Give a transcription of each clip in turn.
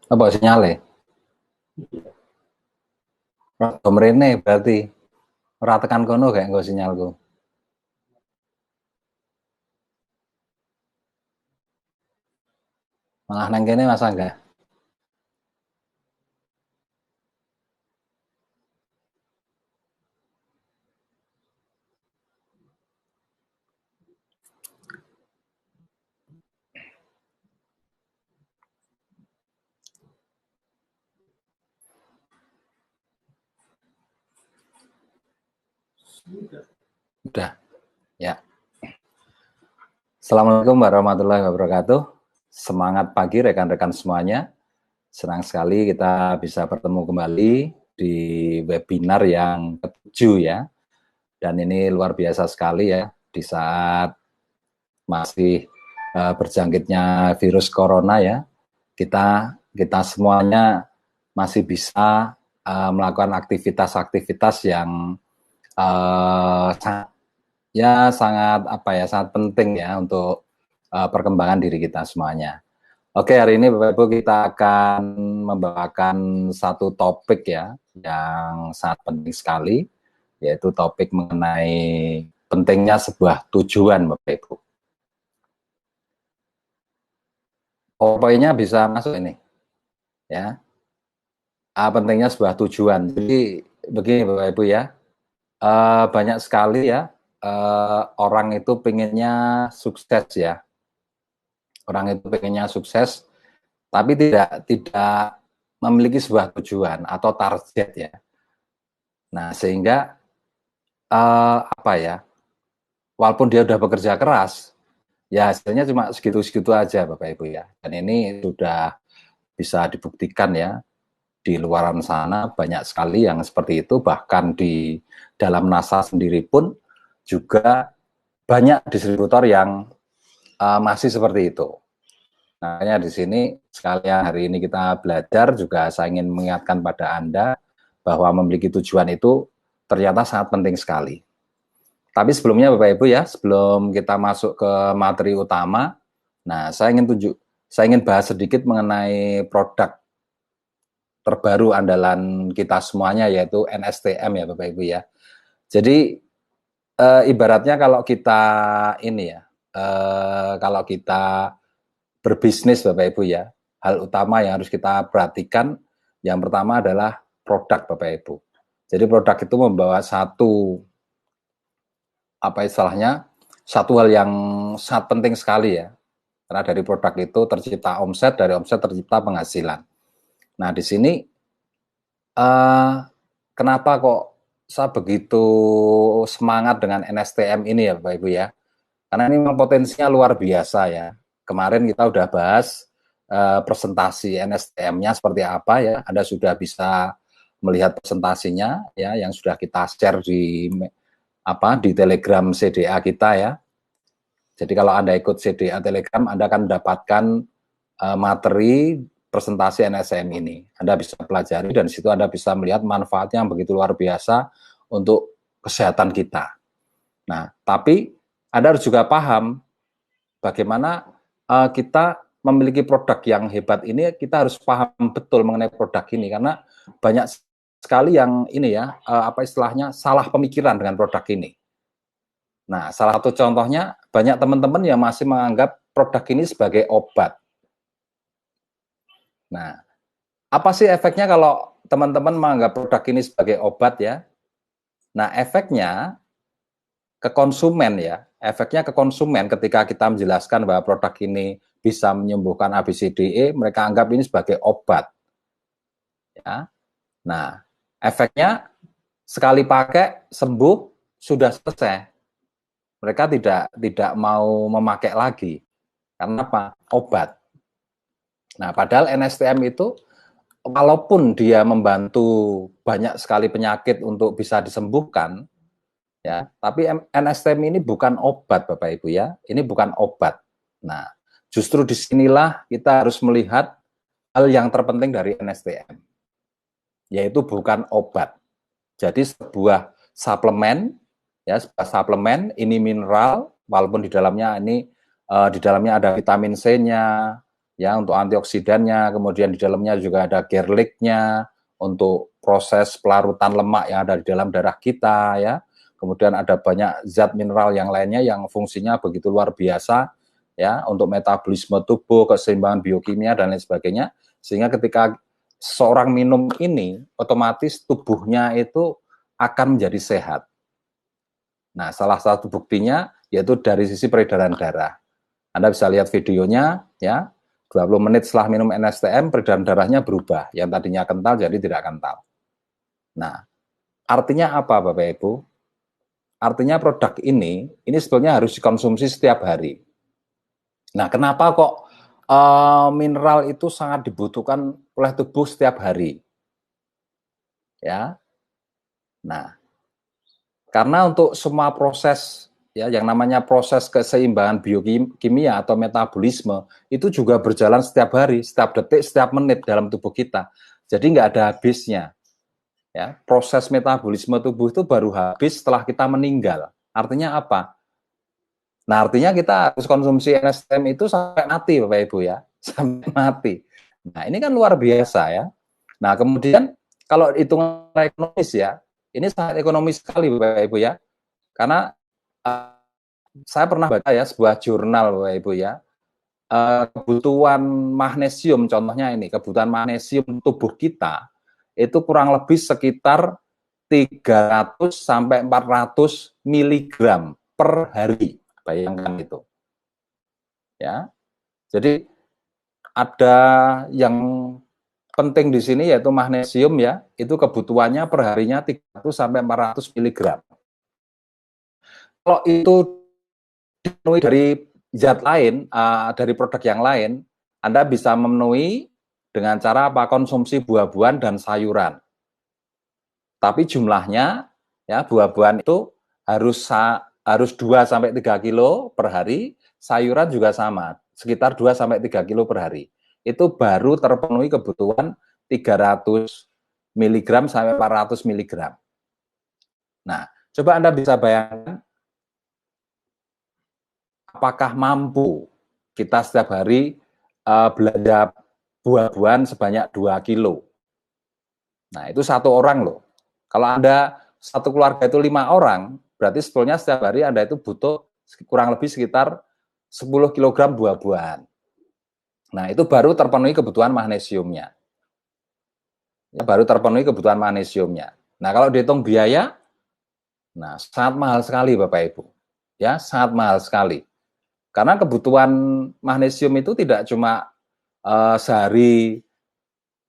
Apa sinyale? Rada mrene berarti. Ora tekan kono gak engko sinyalku. Malah nang kene masa enggak? Udah, ya. Assalamualaikum warahmatullahi wabarakatuh. Semangat pagi rekan-rekan semuanya. Senang sekali kita bisa bertemu kembali di webinar yang ke-7 ya. Dan ini luar biasa sekali ya, di saat masih berjangkitnya virus corona ya. Kita semuanya masih bisa melakukan aktivitas-aktivitas yang sangat penting ya untuk perkembangan diri kita semuanya. Oke, hari ini Bapak Ibu kita akan membawakan satu topik ya yang sangat penting sekali, yaitu topik mengenai pentingnya sebuah tujuan Bapak Ibu. Poinnya bisa masuk ini ya. Pentingnya sebuah tujuan. Jadi begini Bapak Ibu ya, banyak sekali ya orang itu pengennya sukses ya. Orang itu pengennya sukses, tapi tidak memiliki sebuah tujuan atau target ya. Nah sehingga walaupun dia udah bekerja keras, ya hasilnya cuma segitu-segitu aja Bapak Ibu ya. Dan ini sudah bisa dibuktikan ya, di luaran sana banyak sekali yang seperti itu, bahkan di dalam NASA sendiri pun juga banyak distributor yang masih seperti itu. Makanya di sini sekalian hari ini kita belajar, juga saya ingin mengingatkan pada Anda bahwa memiliki tujuan itu ternyata sangat penting sekali. Tapi sebelumnya Bapak Ibu ya, sebelum kita masuk ke materi utama, nah saya ingin bahas sedikit mengenai produk terbaru andalan kita semuanya, yaitu NSTM ya Bapak Ibu ya. Jadi ibaratnya kalau kita ini ya, kalau kita berbisnis Bapak Ibu ya, hal utama yang harus kita perhatikan yang pertama adalah produk Bapak Ibu. Jadi produk itu membawa satu hal yang sangat penting sekali ya. Karena dari produk itu tercipta omset, dari omset tercipta penghasilan. Nah di sini kenapa kok saya begitu semangat dengan NSTM ini ya Bapak Ibu ya? Karena ini memang potensinya luar biasa ya. Kemarin kita udah bahas presentasi NSTM-nya seperti apa ya. Anda sudah bisa melihat presentasinya ya, yang sudah kita share di Telegram CDA kita ya. Jadi kalau Anda ikut CDA Telegram, Anda akan mendapatkan materi presentasi NSTM ini. Anda bisa pelajari dan di situ Anda bisa melihat manfaatnya yang begitu luar biasa untuk kesehatan kita. Nah, tapi Anda harus juga paham bagaimana kita memiliki produk yang hebat ini. Kita harus paham betul mengenai produk ini, karena banyak sekali yang ini ya, salah pemikiran dengan produk ini. Nah, salah satu contohnya, banyak teman-teman yang masih menganggap produk ini sebagai obat. Nah, apa sih efeknya kalau teman-teman menganggap produk ini sebagai obat ya? Nah, efeknya ke konsumen ya. Efeknya ke konsumen ketika kita menjelaskan bahwa produk ini bisa menyembuhkan ABCDE, mereka anggap ini sebagai obat. Ya. Nah, efeknya sekali pakai sembuh sudah selesai. Mereka tidak mau memakai lagi. Karena apa? Obat. Nah, padahal NSTM itu walaupun dia membantu banyak sekali penyakit untuk bisa disembuhkan, ya, tapi NSTM ini bukan obat Bapak Ibu ya, ini bukan obat. Nah, justru disinilah kita harus melihat hal yang terpenting dari NSTM, yaitu bukan obat. Jadi sebuah suplemen, ya, sebuah suplemen ini mineral, walaupun di dalamnya ada vitamin C-nya, ya untuk antioksidannya, kemudian di dalamnya juga ada garlicnya untuk proses pelarutan lemak yang ada di dalam darah kita ya. Kemudian ada banyak zat mineral yang lainnya yang fungsinya begitu luar biasa ya untuk metabolisme tubuh, keseimbangan biokimia dan lain sebagainya. Sehingga ketika seorang minum ini otomatis tubuhnya itu akan menjadi sehat. Nah, salah satu buktinya yaitu dari sisi peredaran darah. Anda bisa lihat videonya ya. 20 menit setelah minum NSTM, peredaran darahnya berubah. Yang tadinya kental jadi tidak kental. Nah, artinya apa Bapak Ibu? Artinya produk ini sebetulnya harus dikonsumsi setiap hari. Nah, kenapa kok mineral itu sangat dibutuhkan oleh tubuh setiap hari? Ya. Nah, karena untuk semua proses ya yang namanya proses keseimbangan biokimia atau metabolisme itu juga berjalan setiap hari, setiap detik, setiap menit dalam tubuh kita. Jadi nggak ada habisnya. Ya, proses metabolisme tubuh itu baru habis setelah kita meninggal. Artinya apa? Nah, artinya kita harus konsumsi NSTM itu sampai mati, Bapak Ibu ya, sampai mati. Nah, ini kan luar biasa ya. Nah, kemudian kalau hitungan ekonomis ya, ini sangat ekonomis sekali, Bapak Ibu ya, karena saya pernah baca ya sebuah jurnal, Bapak Ibu ya, kebutuhan magnesium, contohnya ini, kebutuhan magnesium tubuh kita itu kurang lebih sekitar 300 sampai 400 miligram per hari. Bayangkan itu. Ya. Jadi ada yang penting di sini yaitu magnesium ya, itu kebutuhannya per harinya 300 sampai 400 miligram. Kalau itu dipenuhi dari zat lain, dari produk yang lain, Anda bisa memenuhi dengan cara apa? Konsumsi buah-buahan dan sayuran. Tapi jumlahnya ya buah-buahan itu harus 2 sampai 3 kilo per hari, sayuran juga sama, sekitar 2 sampai 3 kilo per hari. Itu baru terpenuhi kebutuhan 300 miligram sampai 400 miligram. Nah, coba Anda bisa bayangkan apakah mampu kita setiap hari belanja buah-buahan sebanyak 2 kilo. Nah, itu satu orang loh. Kalau Anda satu keluarga itu 5 orang, berarti sebetulnya setiap hari Anda itu butuh kurang lebih sekitar 10 kg buah-buahan. Nah, itu baru terpenuhi kebutuhan magnesiumnya. Ya, baru terpenuhi kebutuhan magnesiumnya. Nah, kalau dihitung biaya, nah sangat mahal sekali Bapak Ibu. Ya, sangat mahal sekali. Karena kebutuhan magnesium itu tidak cuma sehari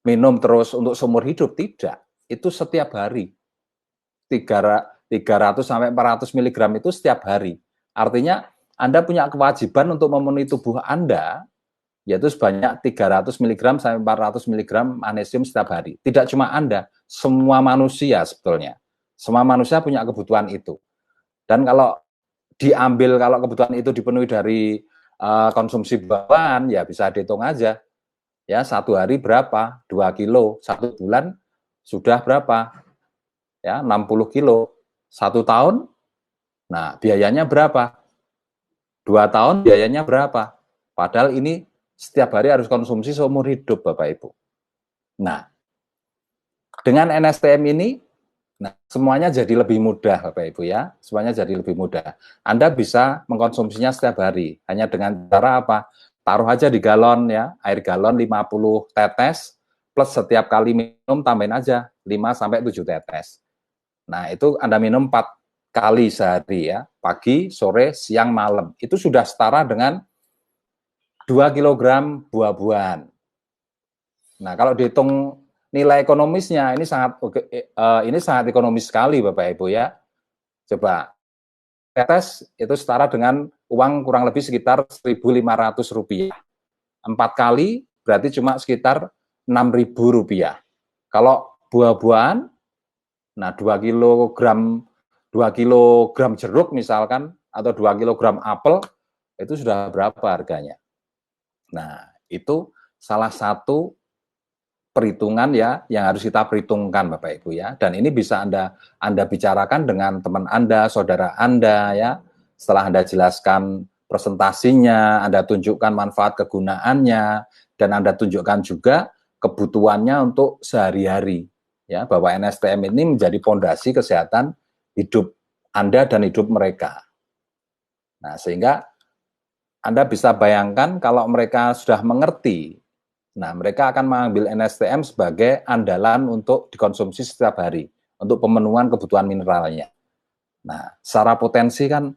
minum terus untuk seumur hidup, tidak. Itu setiap hari. 300 sampai 400 miligram itu setiap hari. Artinya Anda punya kewajiban untuk memenuhi tubuh Anda yaitu sebanyak 300 miligram sampai 400 miligram magnesium setiap hari. Tidak cuma Anda, semua manusia sebetulnya. Semua manusia punya kebutuhan itu. Dan kalau kalau kebutuhan itu dipenuhi dari konsumsi buah-buahan, ya bisa dihitung aja. Ya, satu hari berapa? 2 kilo. Satu bulan sudah berapa? Ya, 60 kilo. Satu tahun, nah biayanya berapa? 2 tahun biayanya berapa? Padahal ini setiap hari harus konsumsi seumur hidup Bapak Ibu. Nah, dengan NSTM ini, nah semuanya jadi lebih mudah Bapak Ibu ya. Semuanya jadi lebih mudah. Anda bisa mengkonsumsinya setiap hari. Hanya dengan cara apa? Taruh aja di galon ya, air galon 50 tetes, plus setiap kali minum tambahin aja 5-7 tetes. Nah, itu Anda minum 4 kali sehari ya, pagi, sore, siang, malam. Itu sudah setara dengan 2 kilogram buah-buahan. Nah, kalau dihitung nilai ekonomisnya, ini sangat ekonomis sekali Bapak Ibu ya. Coba, tetes itu setara dengan uang kurang lebih sekitar Rp1.500. 4 kali berarti cuma sekitar Rp6.000. Kalau buah-buahan, nah 2 kilogram jeruk misalkan atau 2 kilogram apel itu sudah berapa harganya? Nah, itu salah satu perhitungan ya yang harus kita perhitungkan Bapak Ibu ya. Dan ini bisa Anda bicarakan dengan teman Anda, saudara Anda ya. Setelah Anda jelaskan presentasinya, Anda tunjukkan manfaat kegunaannya, dan Anda tunjukkan juga kebutuhannya untuk sehari-hari. Ya, bahwa NSTM ini menjadi fondasi kesehatan hidup Anda dan hidup mereka. Nah, sehingga Anda bisa bayangkan kalau mereka sudah mengerti, nah mereka akan mengambil NSTM sebagai andalan untuk dikonsumsi setiap hari, untuk pemenuhan kebutuhan mineralnya. Nah, secara potensi kan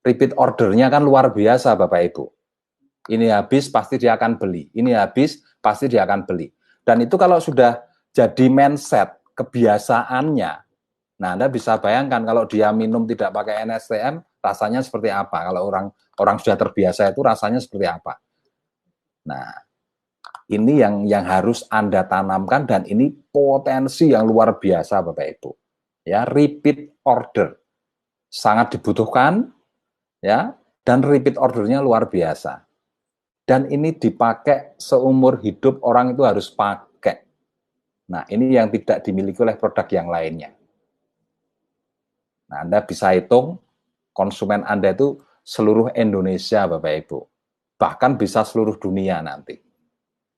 repeat ordernya kan luar biasa Bapak Ibu. Ini habis pasti dia akan beli, ini habis pasti dia akan beli. Dan itu kalau sudah jadi mindset, kebiasaannya, nah Anda bisa bayangkan kalau dia minum tidak pakai NSTM, rasanya seperti apa? Kalau orang sudah terbiasa itu rasanya seperti apa? Nah, ini yang harus Anda tanamkan dan ini potensi yang luar biasa Bapak Ibu. Ya, repeat order sangat dibutuhkan ya, dan repeat ordernya luar biasa. Dan ini dipakai seumur hidup, orang itu harus pakai. Nah, ini yang tidak dimiliki oleh produk yang lainnya. Nah, Anda bisa hitung konsumen Anda itu seluruh Indonesia Bapak Ibu. Bahkan bisa seluruh dunia nanti.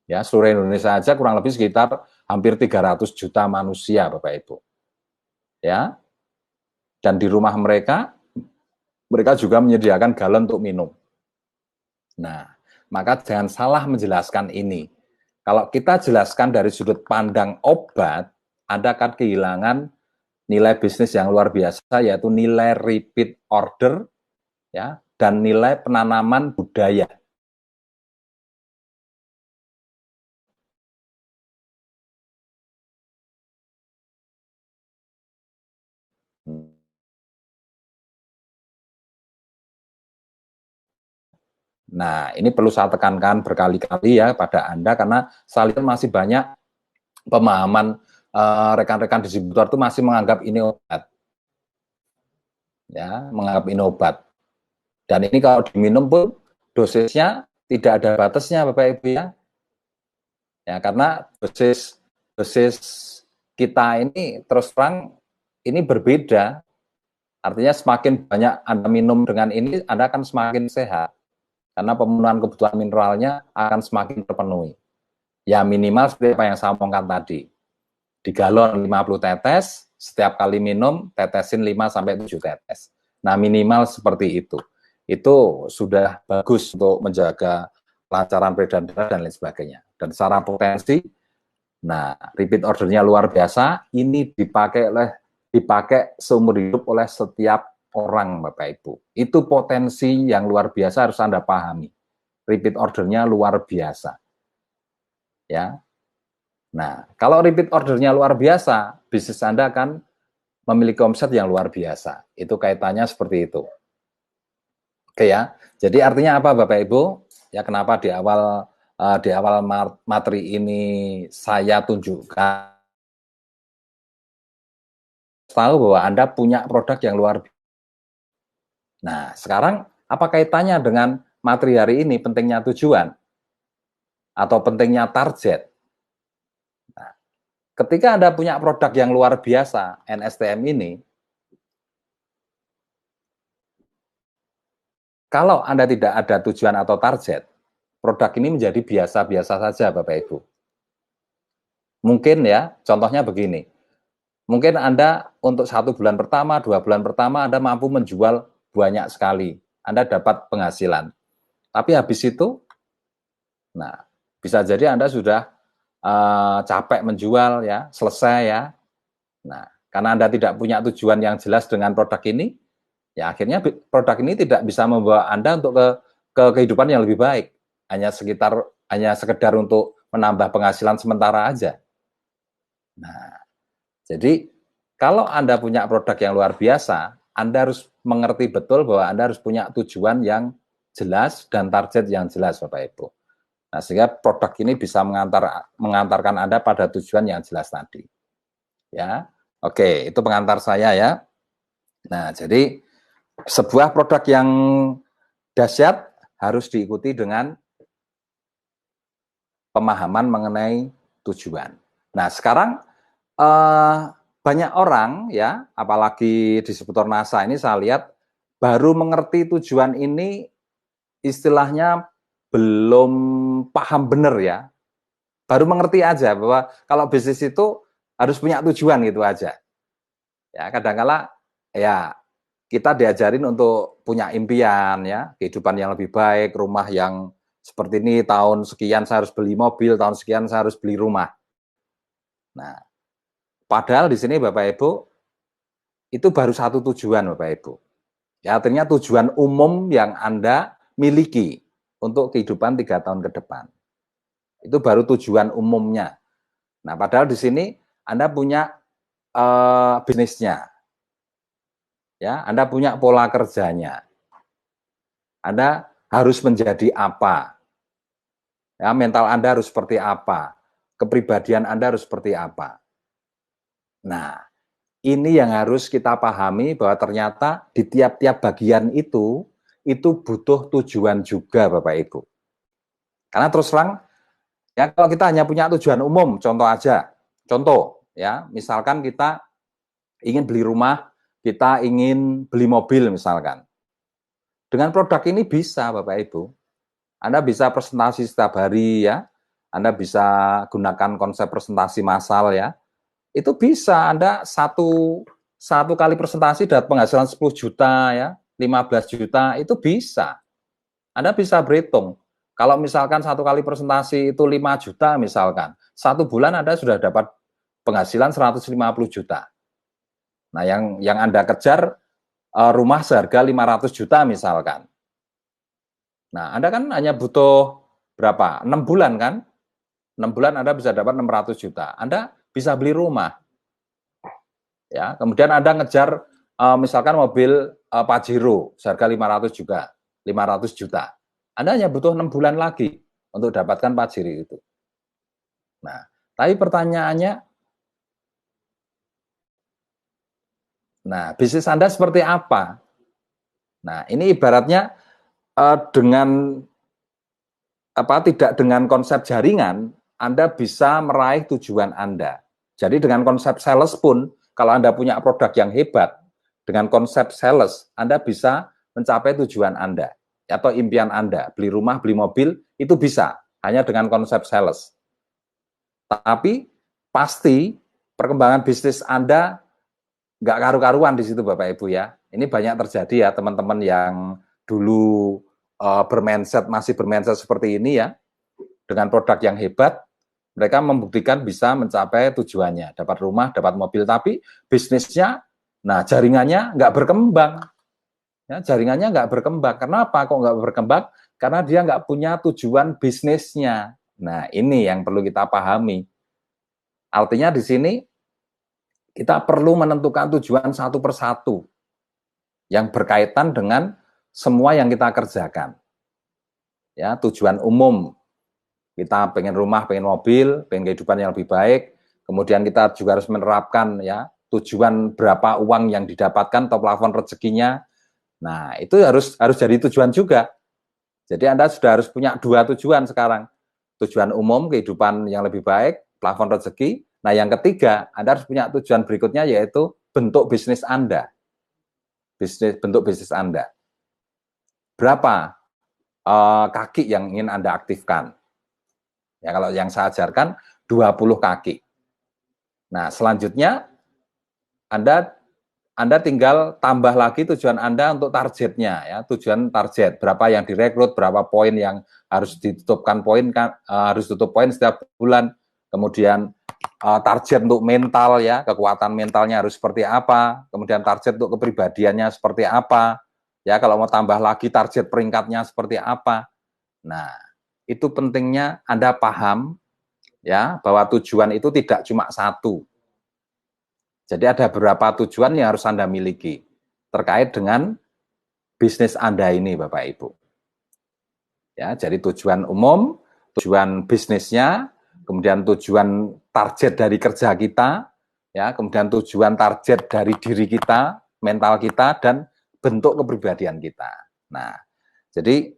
Ya, seluruh Indonesia aja kurang lebih sekitar hampir 300 juta manusia Bapak Ibu. Ya. Dan di rumah mereka juga menyediakan galon untuk minum. Nah, maka jangan salah menjelaskan ini. Kalau kita jelaskan dari sudut pandang obat, Anda akan kehilangan nilai bisnis yang luar biasa, yaitu nilai repeat order, ya, dan nilai penanaman budaya. Nah, ini perlu saya tekankan berkali-kali ya pada Anda, karena saya lihat masih banyak pemahaman rekan-rekan distributor itu masih menganggap ini obat. Ya, menganggap ini obat. Dan ini kalau diminum pun dosisnya tidak ada batasnya Bapak Ibu ya. Ya, karena dosis kita ini terus terang ini berbeda. Artinya semakin banyak Anda minum dengan ini, Anda akan semakin sehat. Karena pemenuhan kebutuhan mineralnya akan semakin terpenuhi. Ya minimal seperti apa yang saya omongkan tadi. Di galon 50 tetes, setiap kali minum tetesin 5-7 tetes. Nah minimal seperti itu. Itu sudah bagus untuk menjaga kelancaran peredaran darah dan lain sebagainya. Dan secara potensi, nah repeat ordernya luar biasa, ini dipakai seumur hidup oleh setiap orang Bapak Ibu. Itu potensi yang luar biasa harus Anda pahami. Repeat ordernya luar biasa. Ya. Nah, kalau repeat ordernya luar biasa, bisnis Anda akan memiliki omset yang luar biasa. Itu kaitannya seperti itu. Oke ya. Jadi artinya apa Bapak Ibu? Ya kenapa di awal materi ini saya tunjukkan tahu bahwa Anda punya produk yang luar biasa. Nah, sekarang apa kaitannya dengan materi hari ini, pentingnya tujuan atau pentingnya target? Nah, ketika Anda punya produk yang luar biasa, NSTM ini, kalau Anda tidak ada tujuan atau target, produk ini menjadi biasa-biasa saja Bapak Ibu. Mungkin ya, contohnya begini. Mungkin Anda untuk 1 bulan pertama, 2 bulan pertama Anda mampu menjual banyak sekali. Anda dapat penghasilan. Tapi habis itu, nah bisa jadi Anda sudah capek menjual ya, selesai ya. Nah, karena Anda tidak punya tujuan yang jelas dengan produk ini, ya akhirnya produk ini tidak bisa membawa Anda untuk ke kehidupan yang lebih baik. Hanya sekedar untuk menambah penghasilan sementara aja. Nah, jadi kalau Anda punya produk yang luar biasa, Anda harus mengerti betul bahwa Anda harus punya tujuan yang jelas dan target yang jelas Bapak Ibu. Nah, sehingga produk ini bisa mengantarkan Anda pada tujuan yang jelas tadi. Ya. Oke, itu pengantar saya ya. Nah, jadi sebuah produk yang dahsyat harus diikuti dengan pemahaman mengenai tujuan. Nah, sekarang banyak orang ya, apalagi distributor NASA ini saya lihat baru mengerti tujuan ini istilahnya belum paham benar ya, baru mengerti aja bahwa kalau bisnis itu harus punya tujuan gitu aja. Ya kadang-kala ya kita diajarin untuk punya impian ya, kehidupan yang lebih baik, rumah yang seperti ini, tahun sekian saya harus beli mobil, tahun sekian saya harus beli rumah. Nah, padahal di sini Bapak Ibu itu baru satu tujuan Bapak Ibu. Ya, artinya tujuan umum yang Anda miliki untuk kehidupan 3 tahun ke depan. Itu baru tujuan umumnya. Nah, padahal di sini Anda punya bisnisnya. Ya, Anda punya pola kerjanya. Anda harus menjadi apa? Ya, mental Anda harus seperti apa? Kepribadian Anda harus seperti apa? Nah, ini yang harus kita pahami bahwa ternyata di tiap-tiap bagian itu butuh tujuan juga Bapak Ibu. Karena terus terang, ya kalau kita hanya punya tujuan umum, contoh aja, contoh ya, misalkan kita ingin beli rumah, kita ingin beli mobil misalkan. Dengan produk ini bisa Bapak Ibu, Anda bisa presentasi setiap hari ya, Anda bisa gunakan konsep presentasi massal ya, itu bisa Anda satu kali presentasi dapat penghasilan 10 juta ya, 15 juta, itu bisa. Anda bisa berhitung. Kalau misalkan satu kali presentasi itu 5 juta misalkan, 1 bulan Anda sudah dapat penghasilan 150 juta. Nah, yang Anda kejar rumah seharga 500 juta misalkan. Nah, Anda kan hanya butuh berapa? 6 bulan kan? 6 bulan Anda bisa dapat 600 juta. Anda bisa beli rumah. Ya, kemudian Anda ngejar misalkan mobil Pajero seharga 500 juta. Anda hanya butuh 6 bulan lagi untuk dapatkan Pajero itu. Nah, tapi pertanyaannya, nah, bisnis Anda seperti apa? Nah, ini ibaratnya dengan tidak dengan konsep jaringan, Anda bisa meraih tujuan Anda. Jadi dengan konsep sales pun, kalau Anda punya produk yang hebat, dengan konsep sales, Anda bisa mencapai tujuan Anda atau impian Anda, beli rumah, beli mobil, itu bisa, hanya dengan konsep sales. Tapi pasti perkembangan bisnis Anda nggak karu-karuan di situ Bapak Ibu ya. Ini banyak terjadi ya teman-teman yang dulu masih bermindset seperti ini ya, dengan produk yang hebat, mereka membuktikan bisa mencapai tujuannya, dapat rumah, dapat mobil, tapi bisnisnya, nah jaringannya nggak berkembang. Ya, jaringannya nggak berkembang. Kenapa kok nggak berkembang? Karena dia nggak punya tujuan bisnisnya. Nah, ini yang perlu kita pahami. Artinya di sini kita perlu menentukan tujuan satu persatu yang berkaitan dengan semua yang kita kerjakan. Ya, tujuan umum, kita pengen rumah, pengen mobil, pengen kehidupan yang lebih baik. Kemudian kita juga harus menerapkan ya tujuan berapa uang yang didapatkan atau plafon rezekinya. Nah, itu harus jadi tujuan juga. Jadi Anda sudah harus punya 2 tujuan sekarang. Tujuan umum kehidupan yang lebih baik, plafon rezeki. Nah, yang ketiga, Anda harus punya tujuan berikutnya yaitu bentuk bisnis Anda. Bentuk bisnis Anda. Berapa kaki yang ingin Anda aktifkan? Ya, kalau yang saya ajarkan 20 kaki. Nah, selanjutnya Anda tinggal tambah lagi tujuan Anda untuk targetnya ya, tujuan target berapa yang direkrut, berapa poin yang harus ditutupkan poin harus tutup poin setiap bulan. Kemudian target untuk mental ya, kekuatan mentalnya harus seperti apa, kemudian target untuk kepribadiannya seperti apa. Ya, kalau mau tambah lagi target peringkatnya seperti apa. Nah, itu pentingnya Anda paham ya bahwa tujuan itu tidak cuma satu. Jadi ada beberapa tujuan yang harus Anda miliki terkait dengan bisnis Anda ini Bapak Ibu. Ya, jadi tujuan umum, tujuan bisnisnya, kemudian tujuan target dari kerja kita, ya, kemudian tujuan target dari diri kita, mental kita, dan bentuk kepribadian kita. Nah, jadi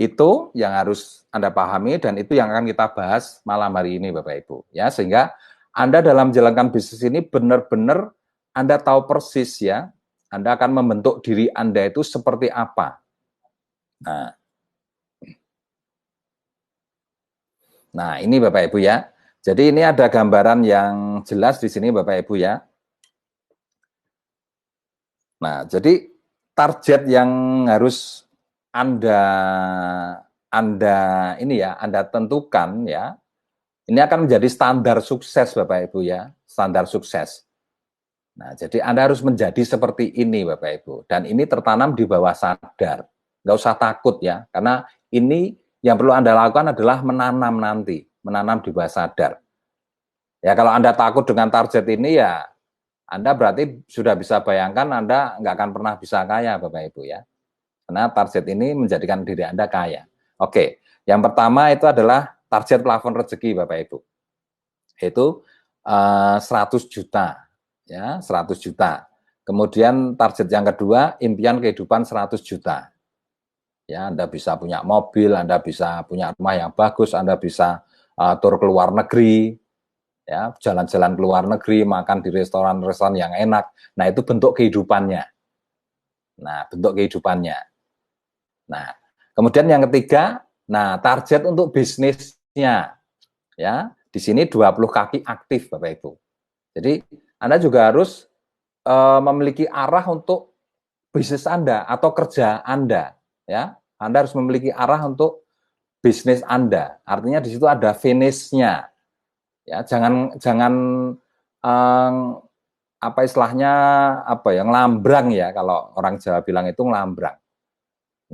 itu yang harus Anda pahami dan itu yang akan kita bahas malam hari ini Bapak Ibu. Ya, sehingga Anda dalam menjalankan bisnis ini benar-benar Anda tahu persis ya, Anda akan membentuk diri Anda itu seperti apa. Nah, Nah, ini Bapak Ibu ya. Jadi ini ada gambaran yang jelas di sini Bapak Ibu ya. Nah, jadi target yang harus Anda ini ya, Anda tentukan ya. Ini akan menjadi standar sukses Bapak Ibu ya, standar sukses. Nah, jadi Anda harus menjadi seperti ini Bapak Ibu. Dan ini tertanam di bawah sadar. Nggak usah takut ya, karena ini yang perlu Anda lakukan adalah menanam nanti, menanam di bawah sadar. Ya kalau Anda takut dengan target ini ya, Anda berarti sudah bisa bayangkan Anda nggak akan pernah bisa kaya Bapak Ibu ya. Karena target ini menjadikan diri Anda kaya. Oke, yang pertama itu adalah target plafon rezeki Bapak Ibu. Itu 100 juta ya, 100 juta. Kemudian target yang kedua, impian kehidupan 100 juta. Ya, Anda bisa punya mobil, Anda bisa punya rumah yang bagus, Anda bisa tur ke luar negeri, ya, jalan-jalan ke luar negeri, makan di restoran-restoran yang enak. Nah, itu bentuk kehidupannya. Nah, bentuk kehidupannya. Nah, kemudian yang ketiga, nah target untuk bisnisnya. Ya, di sini 20 kaki aktif Bapak Ibu. Jadi Anda juga harus memiliki arah untuk bisnis Anda atau kerja Anda, ya. Anda harus memiliki arah untuk bisnis Anda. Artinya di situ ada finish-nya. Ya, jangan eh, apa istilahnya apa ya, ngelambrang ya, kalau orang Jawa bilang itu ngelambrang.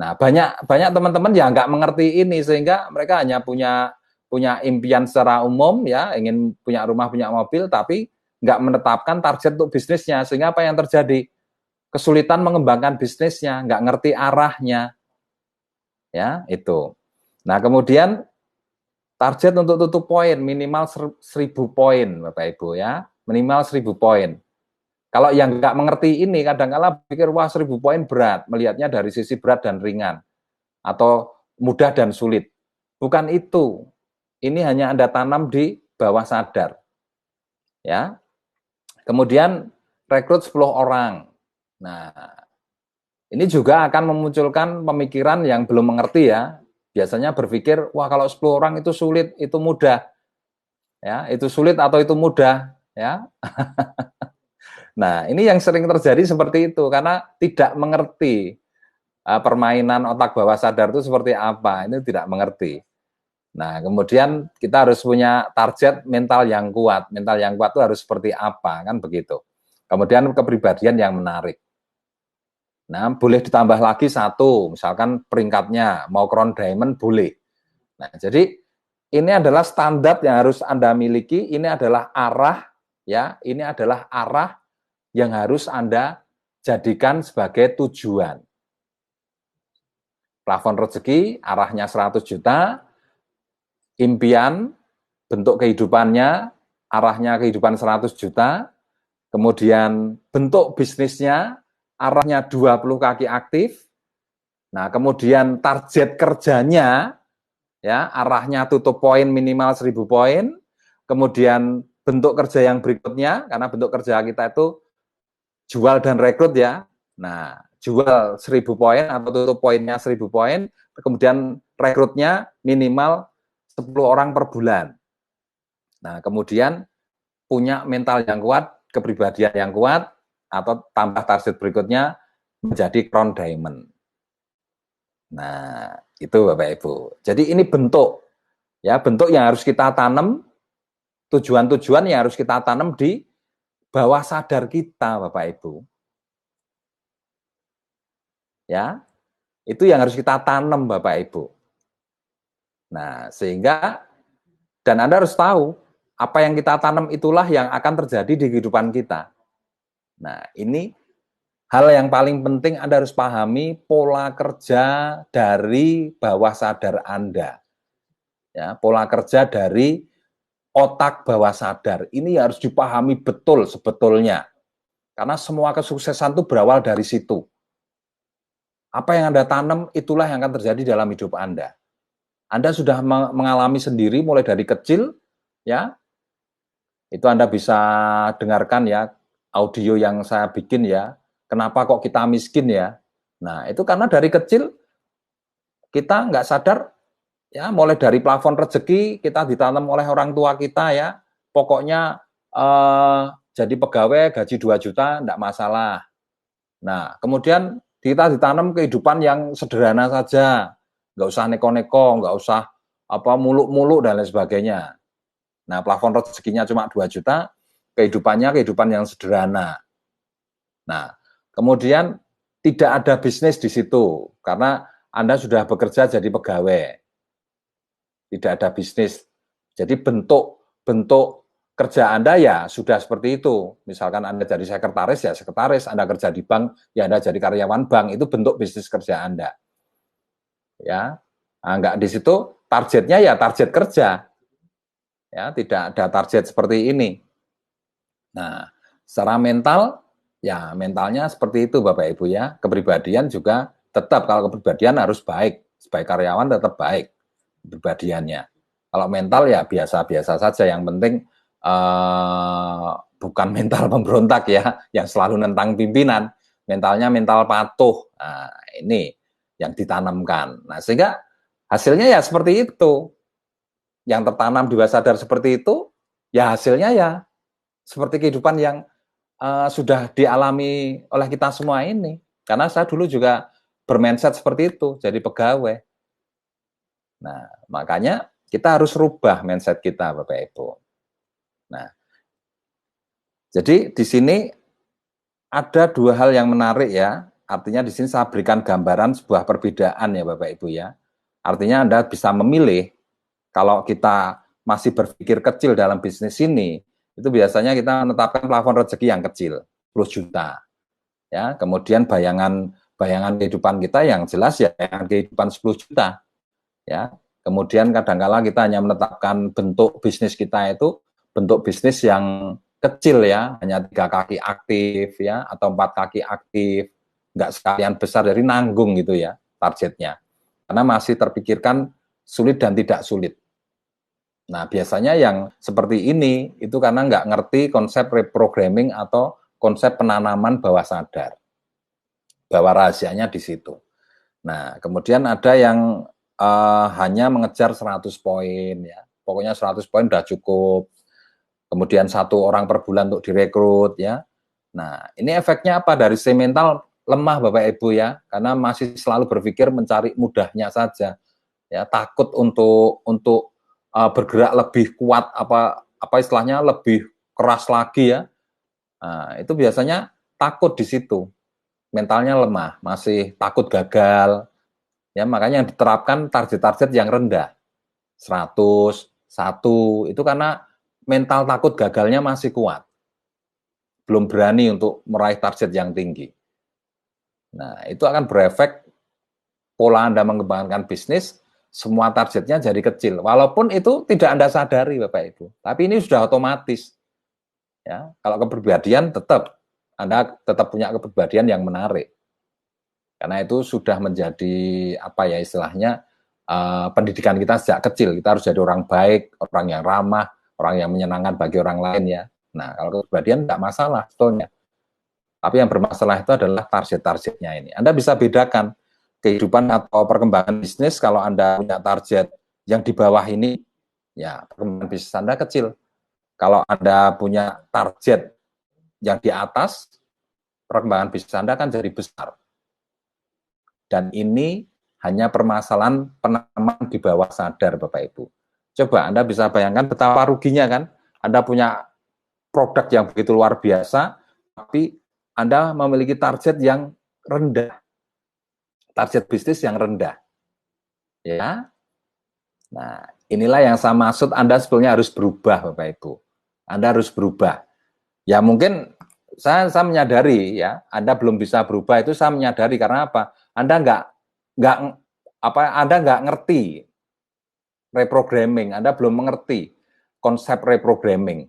Nah, banyak teman-teman yang nggak mengerti ini sehingga mereka hanya punya impian secara umum ya, ingin punya rumah, punya mobil, tapi nggak menetapkan target untuk bisnisnya, sehingga apa yang terjadi? Kesulitan mengembangkan bisnisnya, nggak ngerti arahnya, ya itu. Nah kemudian target untuk tutup poin minimal 1000 poin, Bapak Ibu ya, minimal 1000 poin. Kalau yang nggak mengerti ini kadang-kala pikir wah 1000 poin berat, melihatnya dari sisi berat dan ringan atau mudah dan sulit. Bukan itu. Ini hanya Anda tanam di bawah sadar. Ya. Kemudian rekrut 10 orang. Nah, ini juga akan memunculkan pemikiran yang belum mengerti ya. Biasanya berpikir, wah kalau 10 orang itu sulit, itu mudah. Ya, itu sulit atau itu mudah, ya. Nah, ini yang sering terjadi seperti itu karena tidak mengerti permainan otak bawah sadar itu seperti apa. Ini tidak mengerti. Nah, kemudian kita harus punya target mental yang kuat. Mental yang kuat itu harus seperti apa, kan begitu. Kemudian kepribadian yang menarik. Nah, boleh ditambah lagi satu, misalkan peringkatnya mau crown diamond boleh. Nah, jadi ini adalah standar yang harus Anda miliki, ini adalah arah ya, ini adalah arah yang harus Anda jadikan sebagai tujuan. Plafon rezeki arahnya 100 juta, impian bentuk kehidupannya arahnya kehidupan 100 juta, kemudian bentuk bisnisnya arahnya 20 kaki aktif. Nah, kemudian target kerjanya ya, arahnya tutup poin minimal 1000 poin. Kemudian bentuk kerja yang berikutnya, karena bentuk kerja kita itu jual dan rekrut ya. Nah, jual 1000 poin atau tutup poinnya 1000 poin, kemudian rekrutnya minimal 10 orang per bulan. Nah, kemudian punya mental yang kuat, kepribadian yang kuat, atau tambah target berikutnya menjadi crown diamond. Nah, itu Bapak Ibu. Jadi ini bentuk, ya bentuk yang harus kita tanam, tujuan-tujuan yang harus kita tanam di bawah sadar kita, Bapak Ibu. Ya, itu yang harus kita tanam, Bapak Ibu. Nah, sehingga dan Anda harus tahu apa yang kita tanam itulah yang akan terjadi di kehidupan kita. Nah, ini hal yang paling penting Anda harus pahami pola kerja dari bawah sadar Anda. Ya, pola kerja dari otak bawah sadar. Ini harus dipahami betul sebetulnya. Karena semua kesuksesan itu berawal dari situ. Apa yang Anda tanam, itulah yang akan terjadi dalam hidup Anda. Anda sudah mengalami sendiri mulai dari kecil, ya. Itu Anda bisa dengarkan ya, audio yang saya bikin ya. Kenapa kok kita miskin ya? Nah, itu karena dari kecil kita nggak sadar Ya, mulai dari plafon rezeki kita ditanam oleh orang tua kita ya. Pokoknya jadi pegawai gaji 2 juta enggak masalah. Nah, kemudian kita ditanam kehidupan yang sederhana saja. Enggak usah neko-neko, enggak usah muluk-muluk dan lain sebagainya. Nah, plafon rezekinya cuma 2 juta, kehidupannya kehidupan yang sederhana. Nah, kemudian tidak ada bisnis di situ karena Anda sudah bekerja jadi pegawai. Tidak ada bisnis. Jadi bentuk kerja Anda ya sudah seperti itu. Misalkan Anda jadi sekretaris ya sekretaris, Anda kerja di bank ya Anda jadi karyawan bank, itu bentuk bisnis kerja Anda. Ya. Nah, enggak di situ targetnya ya target kerja. Ya, tidak ada target seperti ini. Nah, secara mental ya mentalnya seperti itu Bapak Ibu ya. Kepribadian juga tetap kalau kepribadian harus baik. Sebagai karyawan tetap baik kepribadiannya. Kalau mental ya biasa-biasa saja. Yang penting bukan mental pemberontak ya, yang selalu nentang pimpinan. Mentalnya mental patuh. Nah, ini yang ditanamkan. Nah, sehingga hasilnya ya seperti itu. Yang tertanam di bawah sadar seperti itu, ya hasilnya ya seperti kehidupan yang sudah dialami oleh kita semua ini. Karena saya dulu juga bermindset seperti itu, jadi pegawai. Nah, makanya kita harus rubah mindset kita, Bapak Ibu. Nah, jadi di sini ada dua hal yang menarik ya. Artinya di sini saya berikan gambaran sebuah perbedaan ya, Bapak Ibu ya. Artinya Anda bisa memilih kalau kita masih berpikir kecil dalam bisnis ini, itu biasanya kita menetapkan plafon rezeki yang kecil, 10 juta. Ya, kemudian bayangan kehidupan kita yang jelas ya bayangan kehidupan 10 juta. Ya. Kemudian kadangkala kita hanya menetapkan bentuk bisnis kita itu bentuk bisnis yang kecil ya, hanya 3 kaki aktif ya atau 4 kaki aktif, enggak sekalian besar dari nanggung gitu ya targetnya. Karena masih terpikirkan sulit dan tidak sulit. Nah, biasanya yang seperti ini itu karena nggak ngerti konsep reprogramming atau konsep penanaman bawah sadar. Bahwa rahasianya di situ. Nah, kemudian ada yang hanya mengejar 100 poin ya. Pokoknya 100 poin udah cukup. Kemudian 1 orang per bulan untuk direkrut ya. Nah, ini efeknya apa? Dari sisi mental lemah Bapak Ibu ya, karena masih selalu berpikir mencari mudahnya saja. Ya, takut untuk bergerak lebih kuat apa istilahnya lebih keras lagi ya. Nah, itu biasanya takut di situ. Mentalnya lemah, masih takut gagal. Ya, makanya yang diterapkan target-target yang rendah. 100, 1 itu karena mental takut gagalnya masih kuat. Belum berani untuk meraih target yang tinggi. Nah, itu akan berefek pola Anda mengembangkan bisnis, semua targetnya jadi kecil. Walaupun itu tidak Anda sadari, Bapak Ibu. Tapi ini sudah otomatis. Ya, kalau kepribadian tetap Anda tetap punya kepribadian yang menarik. Karena itu sudah menjadi apa ya istilahnya pendidikan kita sejak kecil. Kita harus jadi orang baik, orang yang ramah, orang yang menyenangkan bagi orang lain ya. Nah, kalau kepribadian tidak masalah sebetulnya. Tapi yang bermasalah itu adalah target-targetnya ini. Anda bisa bedakan kehidupan atau perkembangan bisnis kalau Anda punya target yang di bawah ini, ya perkembangan bisnis Anda kecil. Kalau Anda punya target yang di atas, perkembangan bisnis Anda kan jadi besar. Dan ini hanya permasalahan penanaman di bawah sadar, Bapak Ibu. Coba Anda bisa bayangkan betapa ruginya kan, Anda punya produk yang begitu luar biasa, tapi Anda memiliki target yang rendah. Target bisnis yang rendah. Ya. Nah, inilah yang saya maksud Anda sebetulnya harus berubah, Bapak Ibu. Anda harus berubah. Ya mungkin saya menyadari ya, Anda belum bisa berubah itu saya menyadari karena apa? Anda Anda nggak ngerti reprogramming, Anda belum mengerti konsep reprogramming.